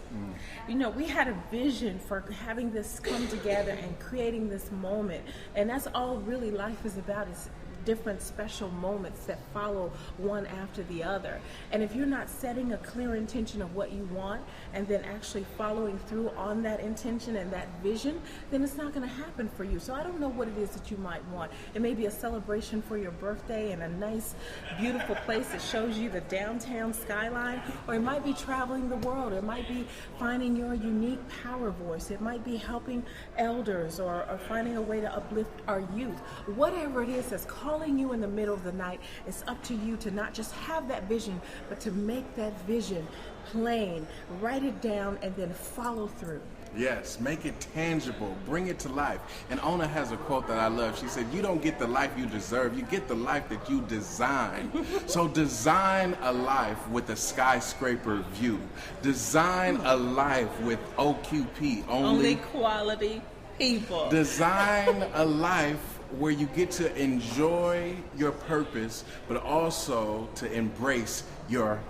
You know, we had a vision for having this come together and creating this moment, and that's all really life is about, is different special moments that follow one after the other. And if you're not setting a clear intention of what you want and then actually following through on that intention and that vision, then it's not going to happen for you. So I don't know what it is that you might want. It may be a celebration for your birthday in a nice, beautiful place that shows you the downtown skyline, or it might be traveling the world. It might be finding your unique power voice. It might be helping elders or finding a way to uplift our youth. Whatever it is that's calling you in the middle of the night, it's up to you to not just have that vision, but to make that vision plain, write it down, and then follow through. Yes, make it tangible, bring it to life. And Ona has a quote that I love. She said, you don't get the life you deserve, you get the life that you design. So design a life with a skyscraper view. Design a life with OQP, only quality people. Design a life where you get to enjoy your purpose, but also to embrace your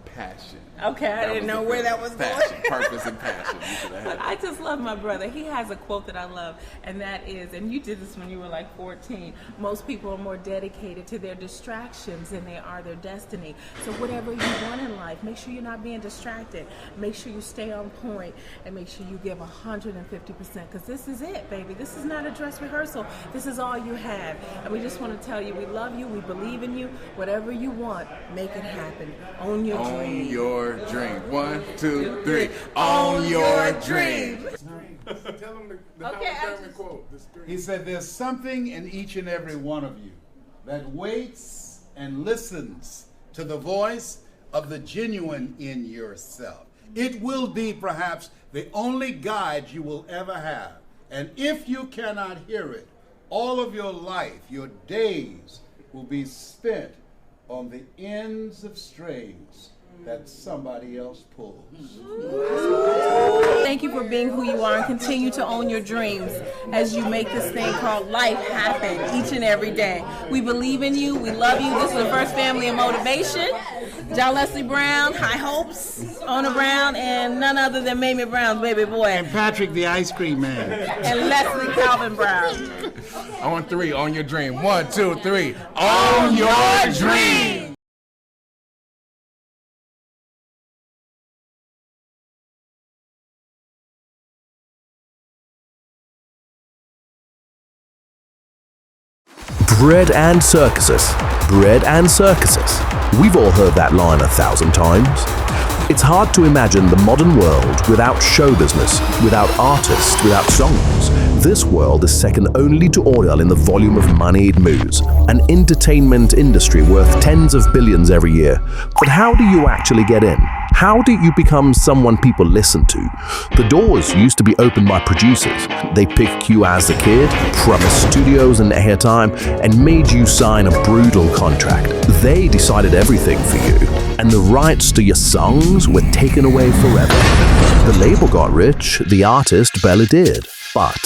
passion. Okay, I didn't know where that was going. Purpose and passion. You should have had But I just love my brother. He has a quote that I love, and that is, and you did this when you were like 14, most people are more dedicated to their distractions than they are their destiny. So whatever you want in life, make sure you're not being distracted. Make sure you stay on point, and make sure you give 150%, because this is it, baby. This is not a dress rehearsal. This is all you have. And we just want to tell you, we love you, we believe in you. Whatever you want, make it happen. Own your dream. Own your dream. 1, 2, 3. Own your dream. Tell him the Howard Thurman quote. He said, there's something in each and every one of you that waits and listens to the voice of the genuine in yourself. It will be perhaps the only guide you will ever have. And if you cannot hear it, all of your life, your days will be spent on the ends of strings that somebody else pulls. Thank you for being who you are and continue to own your dreams as you make this thing called life happen each and every day. We believe in you. We love you. This is the First Family of Motivation. John Leslie Brown, High Hopes, Ona Brown, and none other than Mamie Brown's baby boy. And Patrick the Ice Cream Man. And Leslie Calvin Brown. On three, on your dream. 1, 2, 3. On your dream! Bread and circuses. Bread and circuses. We've all heard that line 1,000 times. It's hard to imagine the modern world without show business, without artists, without songs. This world is second only to oil in the volume of money it moves, an entertainment industry worth tens of billions every year. But how do you actually get in? How do you become someone people listen to? The doors used to be opened by producers. They picked you as a kid, promised studios and airtime, and made you sign a brutal contract. They decided everything for you, and the rights to your songs were taken away forever. The label got rich, the artist barely did. But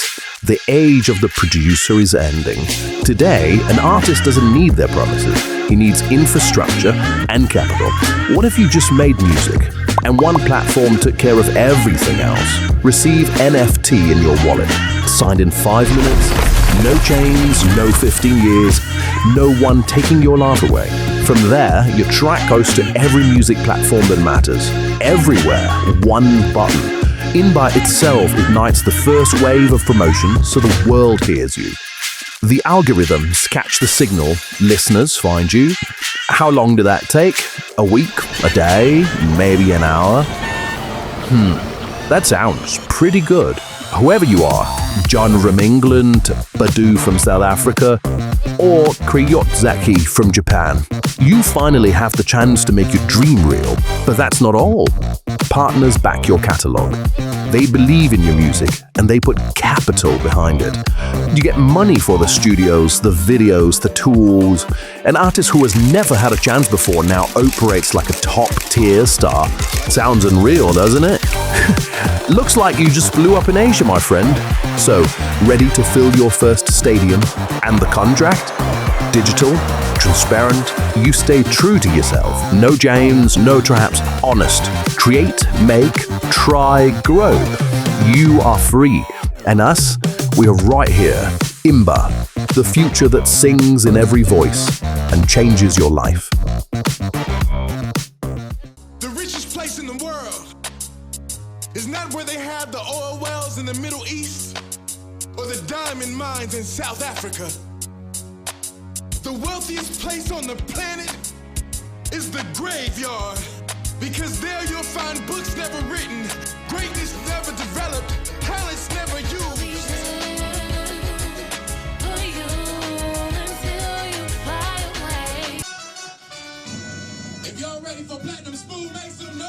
the age of the producer is ending. Today, an artist doesn't need their promises. He needs infrastructure and capital. What if you just made music and one platform took care of everything else? Receive NFT in your wallet. Signed in 5 minutes. No chains, no 15 years. No one taking your life away. From there, your track goes to every music platform that matters. Everywhere, one button. In by itself ignites the first wave of promotion so the world hears you. The algorithms catch the signal, listeners find you. How long did that take? A week? A day? Maybe an hour? That sounds pretty good. Whoever you are, John from England, Badu from South Africa, or Kriyot Zaki from Japan, you finally have the chance to make your dream real. But that's not all. Partners back your catalog. They believe in your music and they put capital behind it. You get money for the studios, the videos, the tools. An artist who has never had a chance before now operates like a top-tier star. Sounds unreal, doesn't it? Looks like you just blew up in Asia, my friend. So, ready to fill your first stadium? And the contract? Digital, transparent, you stay true to yourself. No James, no traps, honest. Create, make, try, grow. You are free. And us, we are right here. Imba, the future that sings in every voice and changes your life. The richest place in the world is not where they have the oil wells in the Middle East or the diamond mines in South Africa. The wealthiest place on the planet is the graveyard, because there you'll find books never written, greatness never developed, talents never used. If y'all ready for Platinum Spoon, make some noise!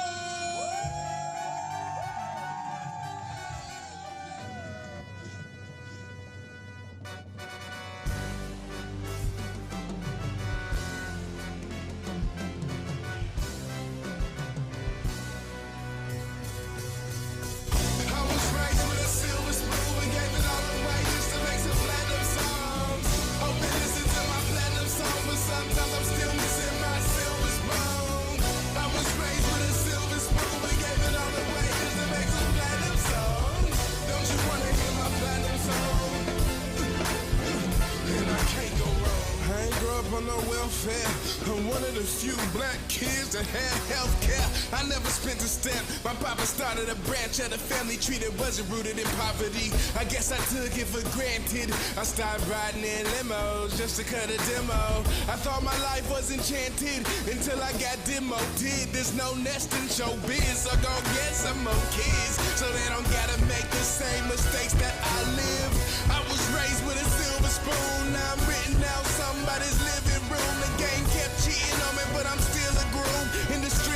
On no welfare, I'm one of the few black kids that had health care. I never spent a step. My papa started a branch of the family tree that wasn't rooted in poverty. I guess I took it for granted. I started riding in limos just to cut a demo. I thought my life was enchanted until I got demoted. There's no nest in showbiz, so go get some more kids so they don't gotta make the same mistakes that I lived. I was raised with a silver spoon. Now I'm written out somebody's living room. The game kept cheating on me, but I'm still a groom in the street.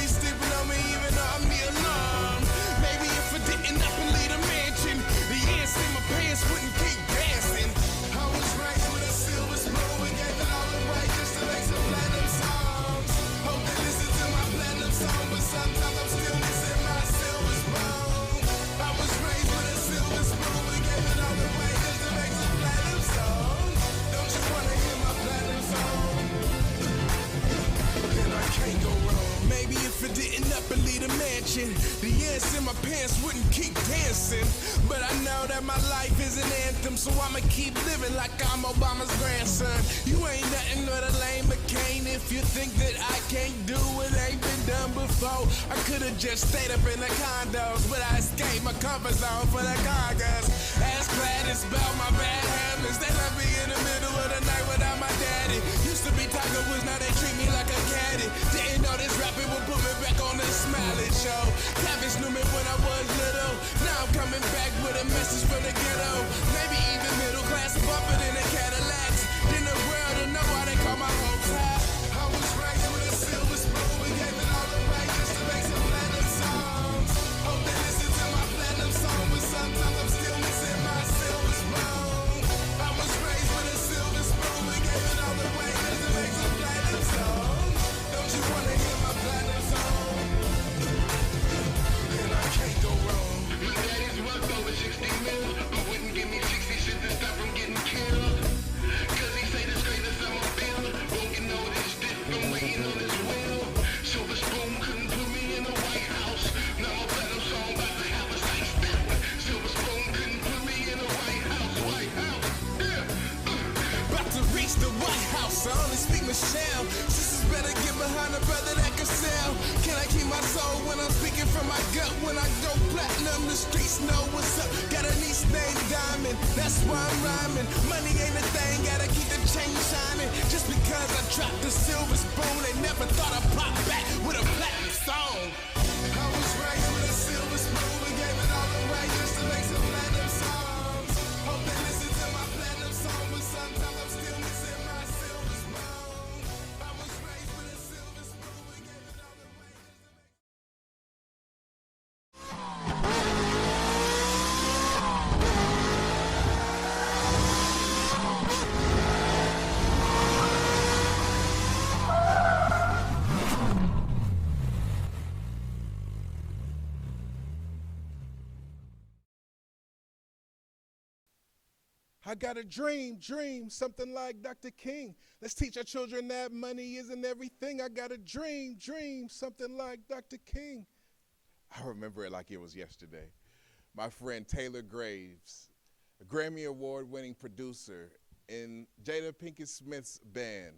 my parents wouldn't keep dancing. But I know that my life is an anthem, so I'ma keep living like I'm Obama's grandson. You ain't nothing but a lame McCain if you think that I can't do what ain't been done before. I could've just stayed up in the condos, but I escaped my comfort zone for the congas. Ask Gladys about my bad habits. They left me in the middle of the night without my daddy. Used to be Tiger Woods, now they treat me like a caddy. Didn't know this rapping would put me back on the Smiley Show. Cabbage knew me when I was little. Now I'm coming back with a message from the ghetto. Maybe even middle class, bumper than the Cadillacs. Then the world to know why they call my hopes high. I was raised with a silver spoon. We gave it all away just to make some platinum songs. Hope they listen to my platinum song, but sometimes I'm still missing my silver spoon. I was raised with a silver spoon. We gave it all away just to make some platinum songs. Don't you wanna hear my platinum song? Then I can't go wrong. My daddy's worth over 60 mil, but wouldn't give me 60 cents to stop from getting killed. Cause he say this greatest I'm a bill. Won't get no this dip, I'm waiting on his will. Silver spoon couldn't put me in the White House. Now my platinum song about to have a nice step. Silver spoon couldn't put me in the White House, yeah. About to reach the White House, I only speak Michelle. Sisters better get behind a brother that can sell. Can I keep my soul when I'm speaking from my gut? When I go platinum, the streets know what's up. Got a niece named Diamond, that's why I'm rhyming. Money ain't a thing, gotta keep the chain shining. Just because I dropped the silver spoon, they never thought I'd pop back with a platinum song. I was raised with a silver spoon and gave it all away just to make some platinum songs. Hope they listen to my platinum song, but sometimes I'm still missing my silver spoon. I was raised with a silver spoon and gave it all away just to make I got a dream, something like Dr. King. Let's teach our children that money isn't everything. I got a dream, something like Dr. King. I remember it like it was yesterday. My friend Taylor Graves, a Grammy Award-winning producer in Jada Pinkett Smith's band,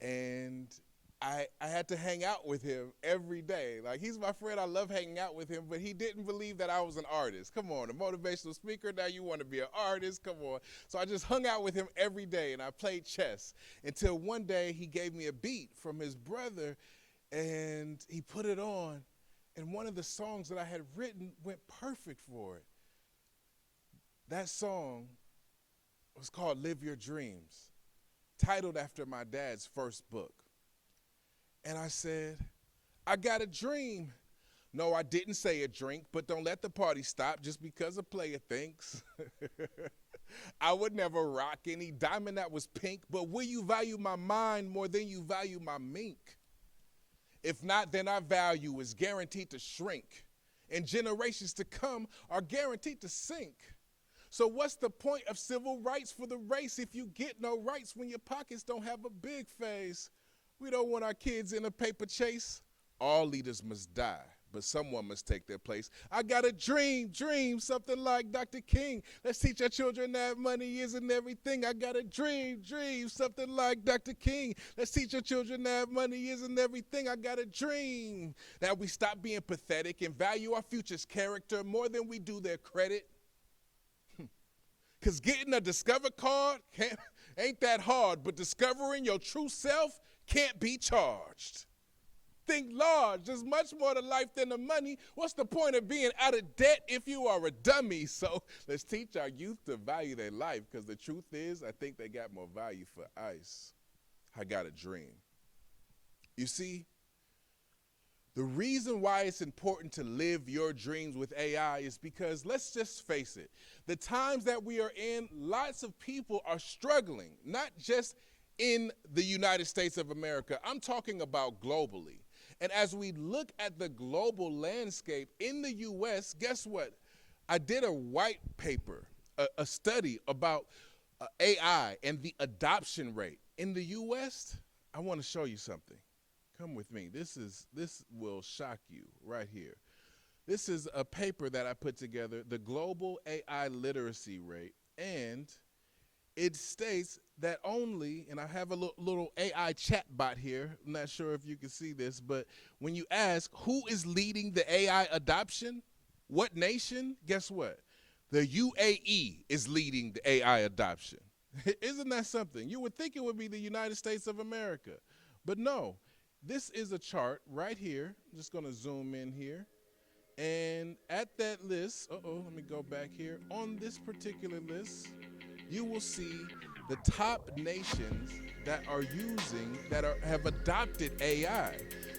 and I had to hang out with him every day. Like, he's my friend, I love hanging out with him, but he didn't believe that I was an artist. Come on, a motivational speaker, now you want to be an artist, come on. So I just hung out with him every day, and I played chess until one day he gave me a beat from his brother, and he put it on, and one of the songs that I had written went perfect for it. That song was called Live Your Dreams, titled after my dad's first book. And I said, I got a dream. No, I didn't say a drink, but don't let the party stop just because a player thinks. I would never rock any diamond that was pink, but will you value my mind more than you value my mink? If not, then our value is guaranteed to shrink, and generations to come are guaranteed to sink. So what's the point of civil rights for the race if you get no rights when your pockets don't have a big face? We don't want our kids in a paper chase. All leaders must die, but someone must take their place. I got a dream, something like Dr. King. Let's teach our children that money isn't everything. I got a dream, something like Dr. King. Let's teach our children that money isn't everything. I got a dream that we stop being pathetic and value our future's character more than we do their credit. Because getting a Discover card ain't that hard, but discovering your true self can't be charged. Think large. There's much more to life than the money. What's the point of being out of debt if you are a dummy? So let's teach our youth to value their life, because the truth is, I think they got more value for ice. I got a dream. You see, the reason why it's important to live your dreams with AI is because, let's just face it, the times that we are in, lots of people are struggling, not just in the United States of America. I'm talking about globally. And as we look at the global landscape in the US, guess what? I did a white paper, a study about AI and the adoption rate. In the US, I want to show you something. Come with me. This will shock you right here. This is a paper that I put together, the global AI literacy rate, and it states that only, and I have a little AI chat bot here, I'm not sure if you can see this, but when you ask who is leading the AI adoption, what nation, guess what? The UAE is leading the AI adoption. Isn't that something? You would think it would be the United States of America, but no. This is a chart right here. I'm just gonna zoom in here. And at that list, let me go back here. On this particular list, you will see the top nations that are using, have adopted AI.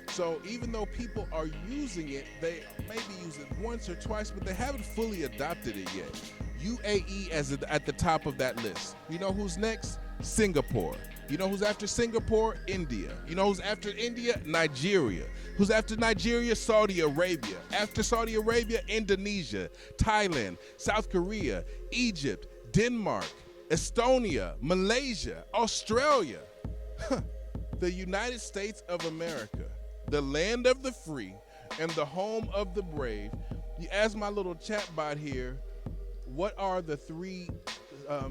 So even though people are using it, they maybe use it once or twice, but they haven't fully adopted it yet. UAE at the top of that list. You know who's next? Singapore. You know who's after Singapore? India. You know who's after India? Nigeria. Who's after Nigeria? Saudi Arabia. After Saudi Arabia, Indonesia, Thailand, South Korea, Egypt, Denmark, Estonia, Malaysia, Australia. The United States of America, the land of the free and the home of the brave. You ask my little chat bot here, what are the three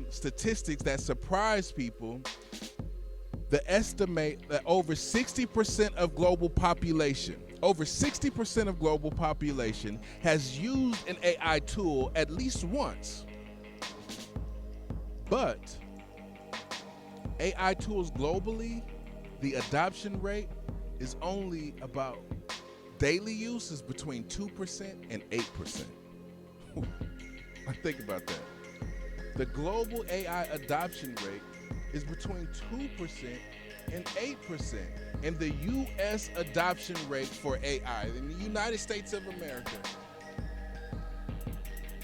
statistics that surprise people? The estimate that over 60% of global population, has used an AI tool at least once. But AI tools globally, the adoption rate is only about, daily use is between 2% and 8%. Think about that. The global AI adoption rate is between 2% and 8%. And the US adoption rate for AI in the United States of America,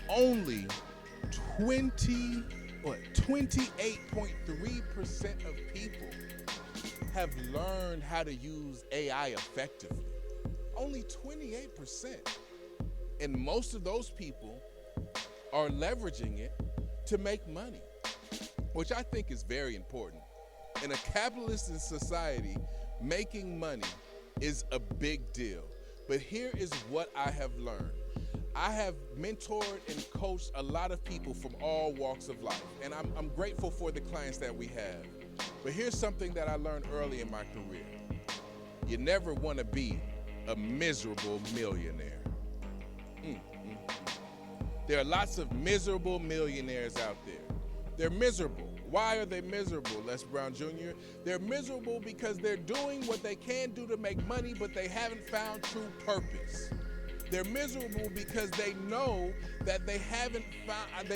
only 28.3% of people have learned how to use AI effectively. Only 28%. And most of those people are leveraging it to make money, which I think is very important. In a capitalist society, making money is a big deal. But here is what I have learned. I have mentored and coached a lot of people from all walks of life, and I'm grateful for the clients that we have. But here's something that I learned early in my career. You never want to be a miserable millionaire. There are lots of miserable millionaires out there. They're miserable. Why are they miserable, Les Brown Jr.? They're miserable because they're doing what they can do to make money, but they haven't found true purpose. They're miserable because they know that they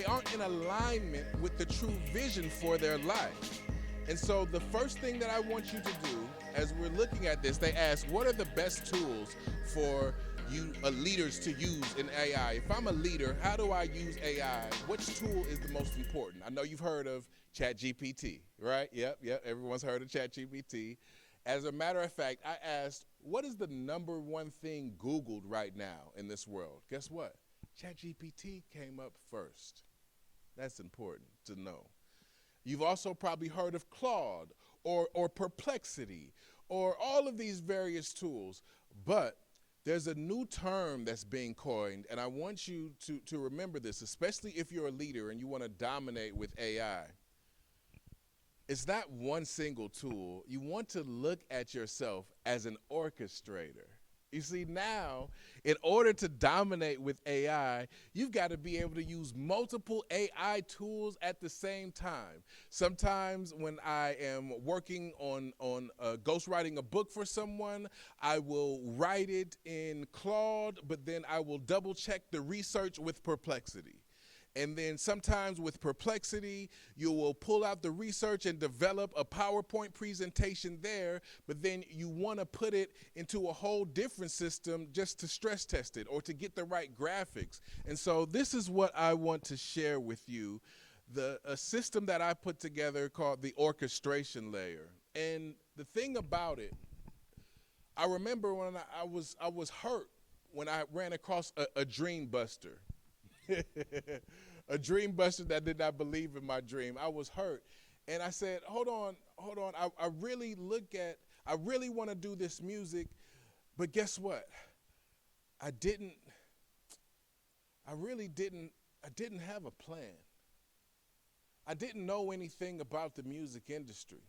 aren't in alignment with the true vision for their life. And so the first thing that I want you to do, as we're looking at this, they ask, what are the best tools for you leaders to use in AI? If I'm a leader, how do I use AI? Which tool is the most important? I know you've heard of ChatGPT, right? Yep, everyone's heard of ChatGPT. As a matter of fact, I asked, what is the number one thing Googled right now in this world? Guess what? ChatGPT came up first. That's important to know. You've also probably heard of Claude or Perplexity or all of these various tools, but there's a new term that's being coined, and I want you to remember this, especially if you're a leader and you want to dominate with AI. It's not one single tool. You want to look at yourself as an orchestrator. You see, now, in order to dominate with AI, you've got to be able to use multiple AI tools at the same time. Sometimes when I am working on ghostwriting a book for someone, I will write it in Claude, but then I will double check the research with Perplexity. And then sometimes with Perplexity, you will pull out the research and develop a PowerPoint presentation there, but then you want to put it into a whole different system just to stress test it or to get the right graphics. And so this is what I want to share with you, a system that I put together called the orchestration layer. And the thing about it, I remember when I was hurt when I ran across a dream buster. A dream buster that did not believe in my dream. I was hurt. And I said, hold on. I really want to do this music, but guess what? I didn't I really didn't have a plan. I didn't know anything about the music industry.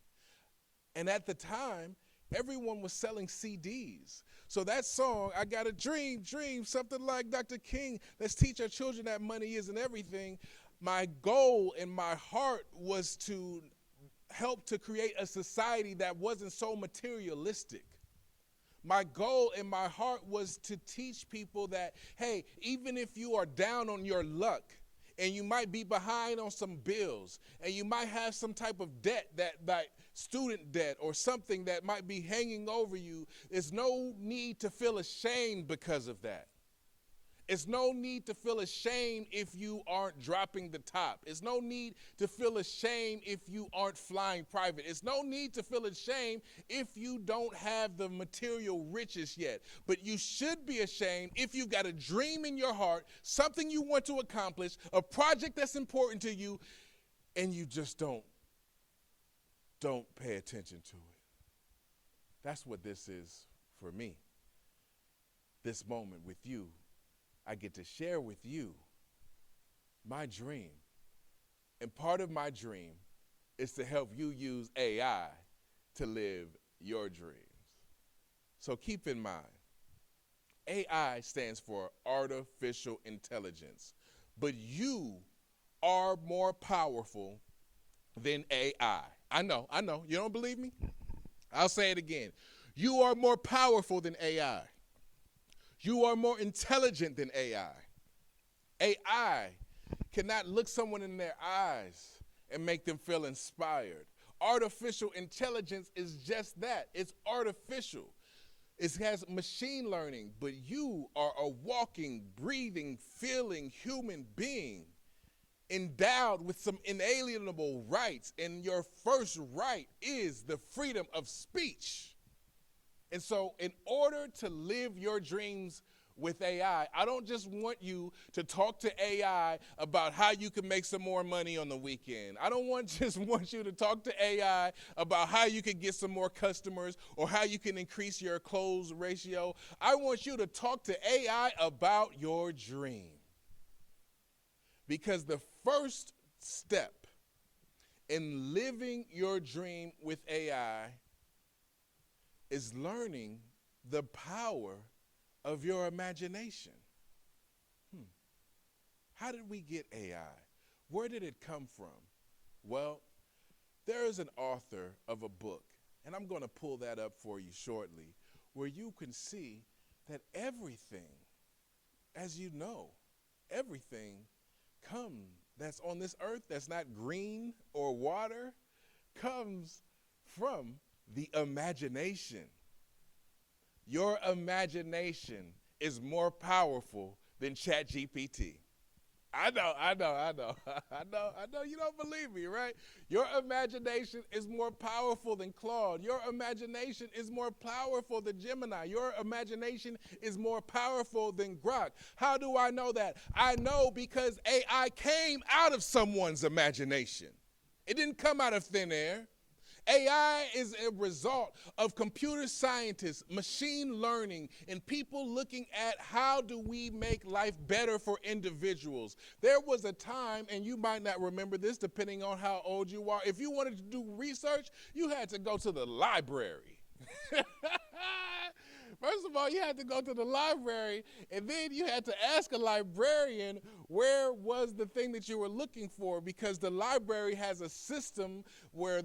And at the time, everyone was selling CDs. So that song, I Got a Dream, Dream, something like Dr. King, let's teach our children that money isn't everything. My goal in my heart was to help to create a society that wasn't so materialistic. My goal in my heart was to teach people that, hey, even if you are down on your luck, and you might be behind on some bills, and you might have some type of debt, that like student debt or something that might be hanging over you, there's no need to feel ashamed because of that. It's no need to feel ashamed if you aren't dropping the top. It's no need to feel ashamed if you aren't flying private. It's no need to feel ashamed if you don't have the material riches yet. But you should be ashamed if you've got a dream in your heart, something you want to accomplish, a project that's important to you, and you just don't pay attention to it. That's what this is for me. This moment with you. I get to share with you my dream. And part of my dream is to help you use AI to live your dreams. So keep in mind, AI stands for artificial intelligence, but you are more powerful than AI. I know, you don't believe me? I'll say it again. You are more powerful than AI. You are more intelligent than AI. AI cannot look someone in their eyes and make them feel inspired. Artificial intelligence is just that. It's artificial. It has machine learning, but you are a walking, breathing, feeling human being endowed with some inalienable rights, and your first right is the freedom of speech. And so in order to live your dreams with AI, I don't just want you to talk to AI about how you can make some more money on the weekend. I don't just want you to talk to AI about how you can get some more customers or how you can increase your close ratio. I want you to talk to AI about your dream. Because the first step in living your dream with AI is learning the power of your imagination. How did we get AI? Where did it come from? Well, there is an author of a book, and I'm going to pull that up for you shortly, where you can see that everything, as you know, everything that's on this earth that's not green or water comes from the imagination. Your imagination is more powerful than ChatGPT. I know you don't believe me, right? Your imagination is more powerful than Claude. Your imagination is more powerful than Gemini. Your imagination is more powerful than Grok. How do I know that? I know because AI came out of someone's imagination. It didn't come out of thin air. AI is a result of computer scientists, machine learning, and people looking at how do we make life better for individuals. There was a time, and you might not remember this depending on how old you are, if you wanted to do research, you had to go to the library. First of all, you had to go to the library, and then you had to ask a librarian where was the thing that you were looking for, because the library has a system where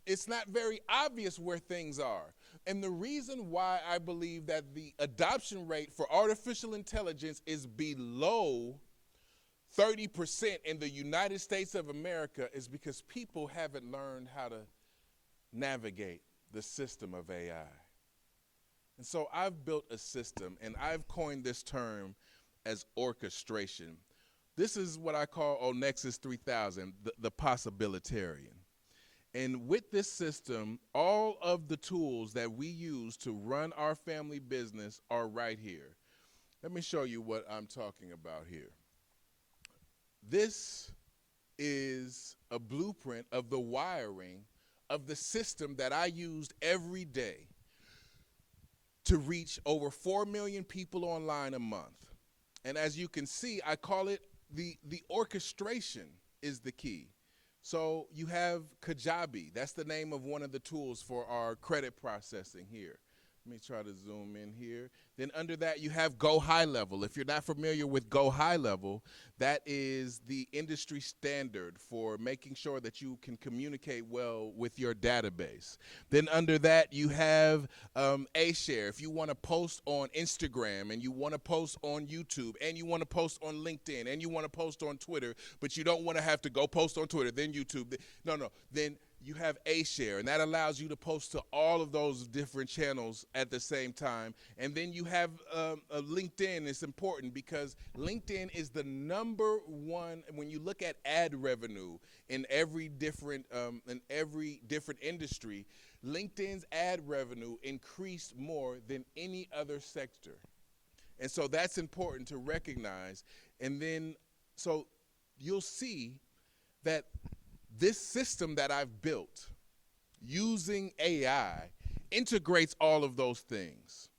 it's not very obvious where things are. And the reason why I believe that the adoption rate for artificial intelligence is below 30% in the United States of America is because people haven't learned how to navigate the system of AI. And so I've built a system, and I've coined this term as orchestration. This is what I call Onexus 3000, the possibilitarian. And with this system, all of the tools that we use to run our family business are right here. Let me show you what I'm talking about here. This is a blueprint of the wiring of the system that I used every day to reach over 4 million people online a month. And as you can see, I call it the orchestration is the key. So you have Kajabi. That's the name of one of the tools for our credit processing here. Let me try to zoom in here. Then under that, you have Go High Level. If you're not familiar with Go High Level, that is the industry standard for making sure that you can communicate well with your database. Then under that, you have A-Share. If you want to post on Instagram and you want to post on YouTube and you want to post on LinkedIn and you want to post on Twitter, but you don't want to have to go post on Twitter, then YouTube. Then you have A-Share, and that allows you to post to all of those different channels at the same time. And then you have LinkedIn. It's important because LinkedIn is the number one, when you look at ad revenue in every different industry, LinkedIn's ad revenue increased more than any other sector. And so that's important to recognize. And then, so you'll see that this system that I've built using AI integrates all of those things.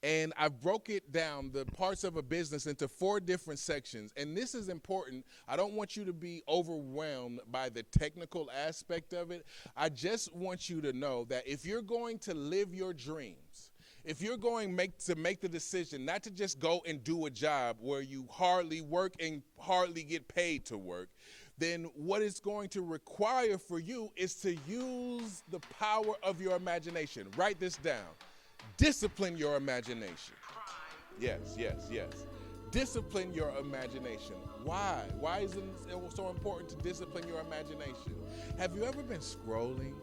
And I've broke it down, the parts of a business, into 4 different sections. And this is important. I don't want you to be overwhelmed by the technical aspect of it. I just want you to know that if you're going to live your dreams, if you're going to make the decision not to just go and do a job where you hardly work and hardly get paid to work, then what it's going to require for you is to use the power of your imagination. Write this down. Discipline your imagination. Yes. Discipline your imagination. Why? Why is it so important to discipline your imagination? Have you ever been scrolling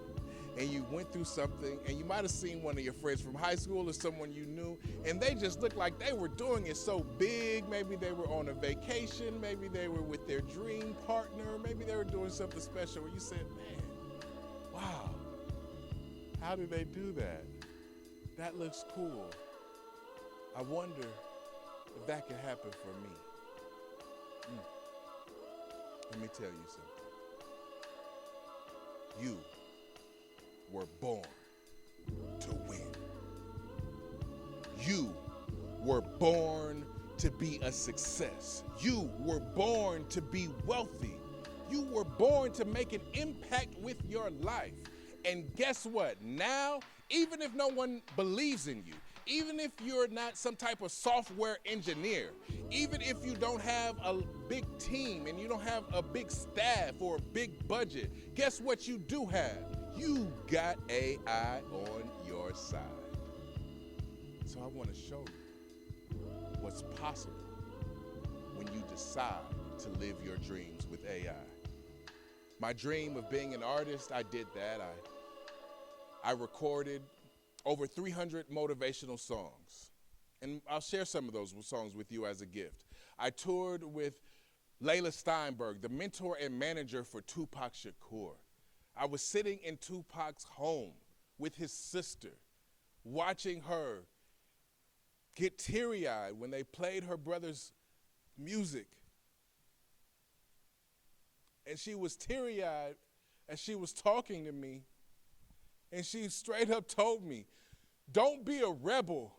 and you went through something and you might have seen one of your friends from high school or someone you knew and they just looked like they were doing it so big? Maybe they were on a vacation, maybe they were with their dream partner, maybe they were doing something special where you said, man, wow, how did they do that? That looks cool. I wonder if that could happen for me. Let me tell you something. You were born to win. You were born to be a success. You were born to be wealthy. You were born to make an impact with your life. And guess what? Now, even if no one believes in you, even if you're not some type of software engineer, even if you don't have a big team and you don't have a big staff or a big budget, guess what you do have? You got AI on your side. So I want to show you what's possible when you decide to live your dreams with AI. My dream of being an artist, I did that. I recorded over 300 motivational songs. And I'll share some of those songs with you as a gift. I toured with Layla Steinberg, the mentor and manager for Tupac Shakur. I was sitting in Tupac's home with his sister, watching her get teary-eyed when they played her brother's music. And she was teary-eyed as she was talking to me. And she straight up told me, don't be a rebel.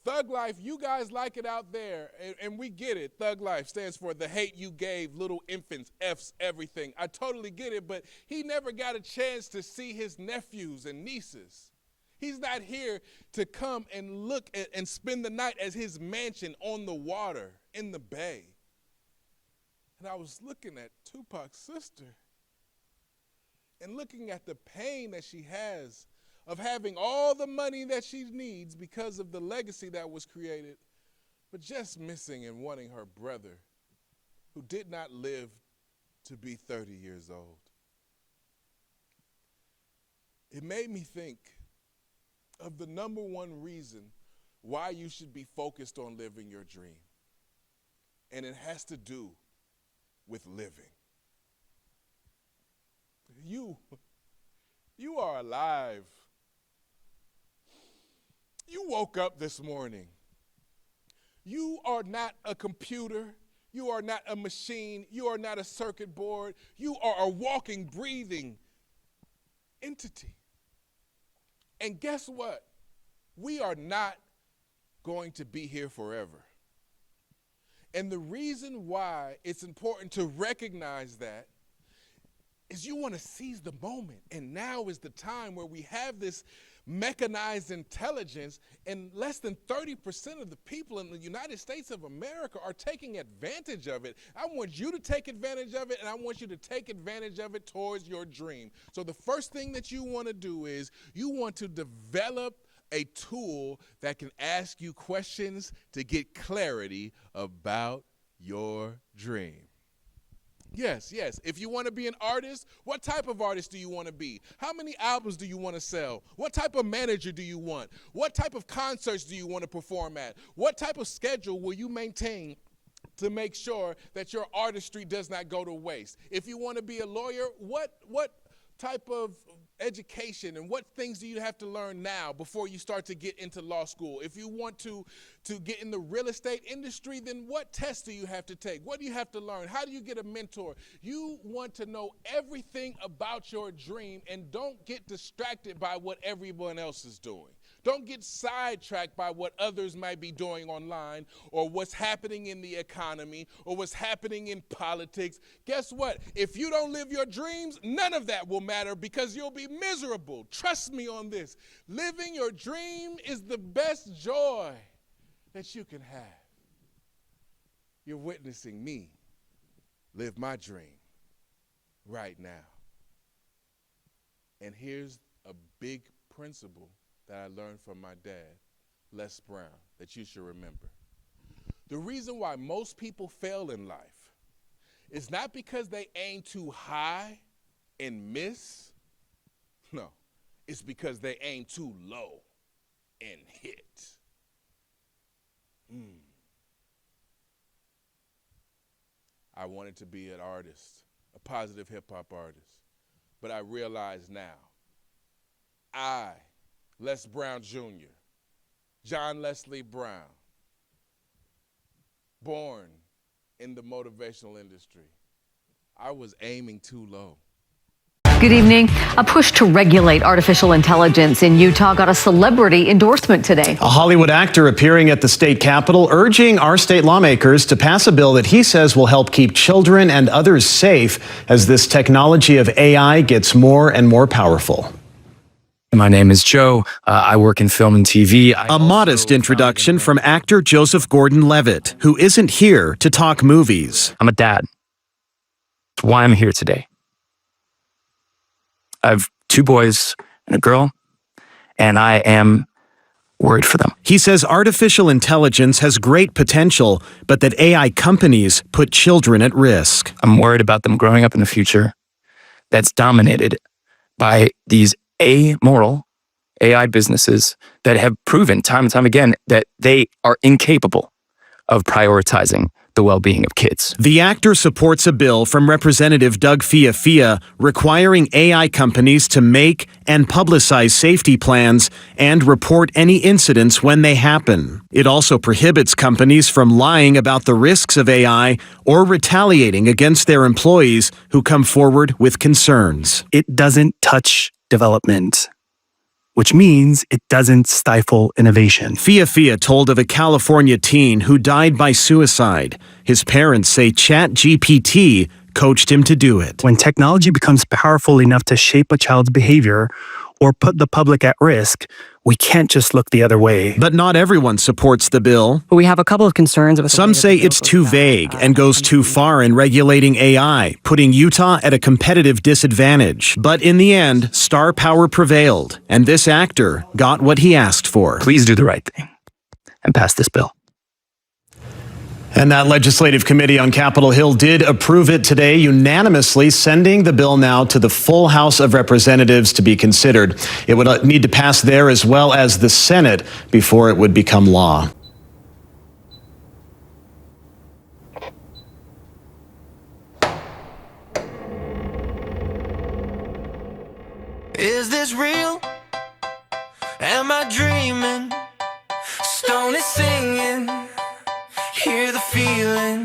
Thug life, you guys like it out there, and we get it. Thug life stands for the hate you gave little infants, F's everything. I totally get it, but he never got a chance to see his nephews and nieces. He's not here to come and look at and spend the night at his mansion on the water in the bay. And I was looking at Tupac's sister and looking at the pain that she has of having all the money that she needs because of the legacy that was created, but just missing and wanting her brother who did not live to be 30 years old. It made me think of the number one reason why you should be focused on living your dream. And it has to do with living. You are alive. You woke up this morning. You are not a computer. You are not a machine. You are not a circuit board. You are a walking, breathing entity. And guess what? We are not going to be here forever. And the reason why it's important to recognize that is you want to seize the moment. And now is the time where we have this mechanized intelligence, and less than 30% of the people in the United States of America are taking advantage of it. I want you to take advantage of it, and I want you to take advantage of it towards your dream. So the first thing that you want to do is you want to develop a tool that can ask you questions to get clarity about your dream. Yes. If you want to be an artist, what type of artist do you want to be? How many albums do you want to sell? What type of manager do you want? What type of concerts do you want to perform at? What type of schedule will you maintain to make sure that your artistry does not go to waste? If you want to be a lawyer, what type of education and what things do you have to learn now before you start to get into law school? If you want to get in the real estate industry, then what tests do you have to take? What do you have to learn? How do you get a mentor? You want to know everything about your dream, and don't get distracted by what everyone else is doing. Don't get sidetracked by what others might be doing online, or what's happening in the economy, or what's happening in politics. Guess what? If you don't live your dreams, none of that will matter, because you'll be miserable. Trust me on this. Living your dream is the best joy that you can have. You're witnessing me live my dream right now. And here's a big principle that I learned from my dad, Les Brown, that you should remember. The reason why most people fail in life is not because they aim too high and miss. No, it's because they aim too low and hit. I wanted to be an artist, a positive hip-hop artist, but I realize now, Les Brown Jr., John Leslie Brown, born in the motivational industry, I was aiming too low. Good evening. A push to regulate artificial intelligence in Utah got a celebrity endorsement today. A Hollywood actor appearing at the state capitol urging our state lawmakers to pass a bill that he says will help keep children and others safe as this technology of AI gets more and more powerful. My name is Joe. I work in film and TV. A modest introduction from actor Joseph Gordon-Levitt, who isn't here to talk movies. I'm a dad. That's why I'm here today. I have 2 boys and a girl, and I am worried for them. He says artificial intelligence has great potential, but that AI companies put children at risk. I'm worried about them growing up in the future that's dominated by these amoral AI businesses that have proven time and time again that they are incapable of prioritizing the well-being of kids. The actor supports a bill from Representative Doug Fiafia requiring AI companies to make and publicize safety plans and report any incidents when they happen. It also prohibits companies from lying about the risks of AI or retaliating against their employees who come forward with concerns. It doesn't touch development, which means it doesn't stifle innovation. Fiafia told of a California teen who died by suicide. His parents say ChatGPT coached him to do it. When technology becomes powerful enough to shape a child's behavior or put the public at risk, we can't just look the other way. But not everyone supports the bill. We have a couple of concerns. Some say it's too vague and goes too far in regulating AI, putting Utah at a competitive disadvantage. But in the end, star power prevailed, and this actor got what he asked for. Please do the right thing and pass this bill. And that legislative committee on Capitol Hill did approve it today, unanimously sending the bill now to the full House of Representatives to be considered. It would need to pass there as well as the Senate before it would become law. Is this real? Am I dreaming? Stone is singing. Hear the feeling.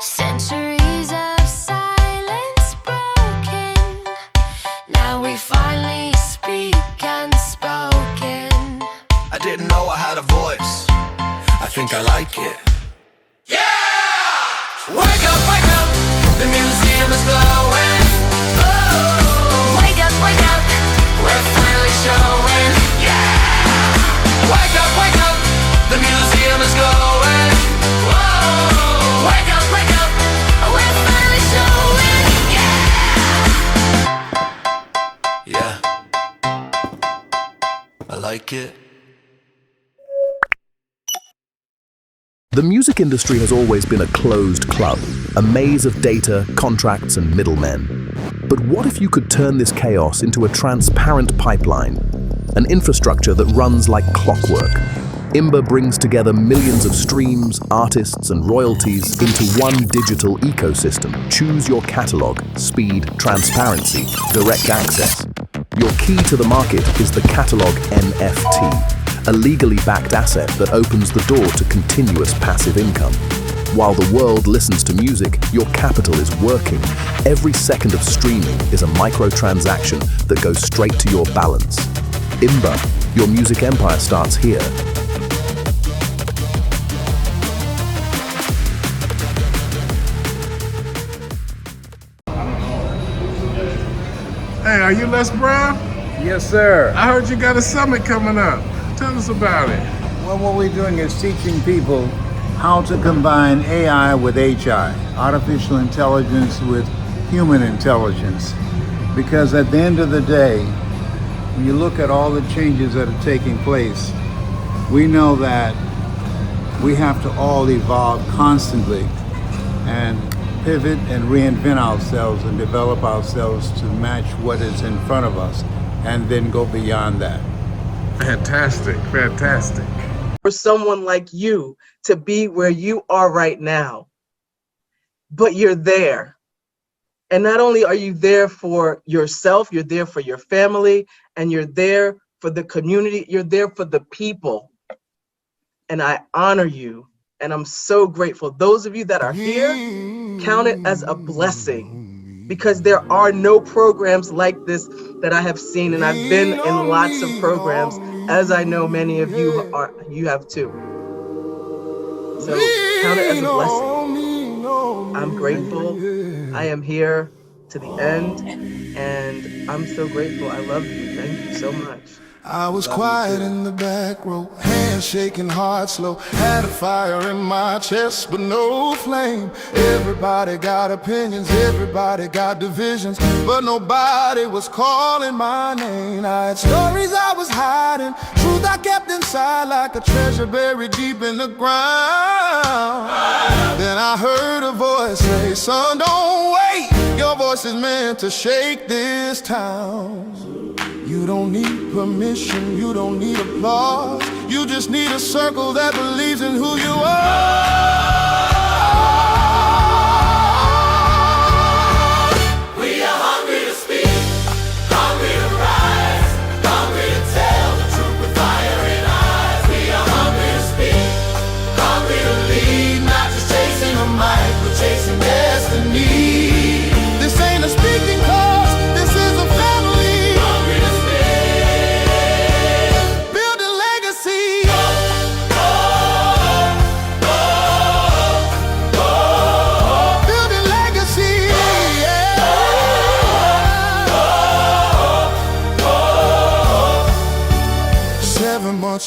Centuries of silence broken. Now we finally speak unspoken. I didn't know I had a voice. I think I like it. Yeah! like it? The music industry has always been a closed club, a maze of data, contracts, and middlemen. But what if you could turn this chaos into a transparent pipeline, an infrastructure that runs like clockwork? Imba brings together millions of streams, artists, and royalties into one digital ecosystem. Choose your catalog, speed, transparency, direct access. Your key to the market is the Catalog NFT, a legally backed asset that opens the door to continuous passive income. While the world listens to music, your capital is working. Every second of streaming is a microtransaction that goes straight to your balance. Imba, your music empire starts here. Hey, are you Les Brown? Yes, sir. I heard you got a summit coming up. Tell us about it. Well, what we're doing is teaching people how to combine AI with HI, artificial intelligence with human intelligence. Because at the end of the day, when you look at all the changes that are taking place, we know that we have to all evolve constantly and pivot and reinvent ourselves and develop ourselves to match what is in front of us and then go beyond that. Fantastic, fantastic. For someone like you to be where you are right now, but you're there. And not only are you there for yourself, you're there for your family, and you're there for the community, you're there for the people. And I honor you, and I'm so grateful. Those of you that are here, count it as a blessing, because there are no programs like this that I have seen, and I've been in lots of programs, as I know many of you have too. So count it as a blessing. I'm grateful. I am here to the end, and I'm so grateful. I love you. Thank you so much. I was quiet in the back row, hands shaking, heart slow. Had a fire in my chest, but no flame. Everybody got opinions, everybody got divisions, but nobody was calling my name. I had stories I was hiding, truth I kept inside like a treasure buried deep in the ground. Then I heard a voice say, son, don't wait. Your voice is meant to shake this town. You don't need permission, you don't need applause. You just need a circle that believes in who you are. We are hungry to speak, hungry to rise, hungry to tell the truth with fire in eyes. We are hungry to speak, hungry to lead, not just chasing a mic, but chasing destiny. This ain't a speaking class, this is a family.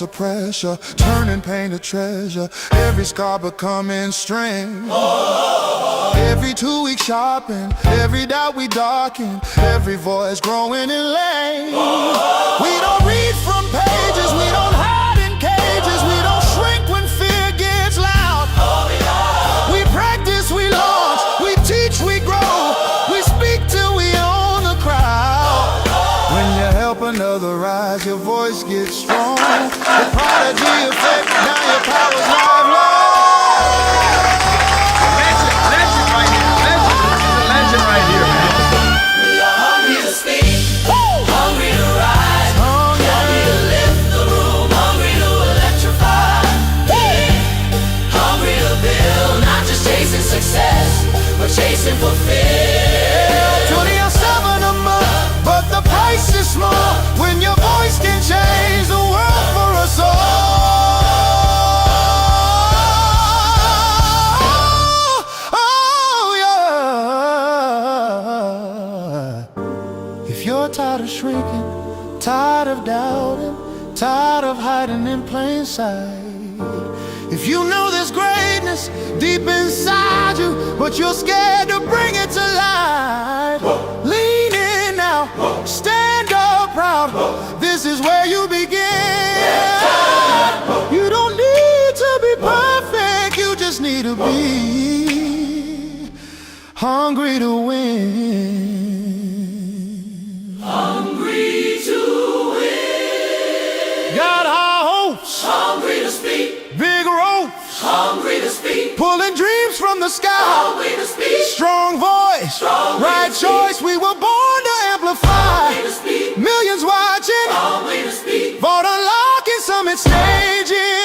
Of pressure, turning pain to treasure. Every scar becoming strength. Every 2 weeks shopping, every doubt we darken, every voice growing in length. We don't read from pages, we don't hide in cages, we don't shrink when fear gets loud. We practice, we launch, we teach, we grow, we speak till we own the crowd. When you help another rise, your voice gets strong. The prodigy effect, now your power's lifelong. Legend right here, legend right here, man. We are hungry to speak, hungry to rise, hungry to lift the room, hungry to electrify, hungry to build, not just chasing success, but chasing fulfill. 27 a month, but the price is small when your voice can change the world for us all. Oh, yeah. If you're tired of shrinking, tired of doubting, tired of hiding in plain sight, if you know there's greatness deep inside you, but you're scared to bring it to light, lean in now, stand up proud. This is where you begin. hungry to speak, pulling dreams from the sky, hungry to speak, strong voice, right choice, we were born to amplify, hungry to speak, millions watching, hungry to speak, vote unlocking summit stages.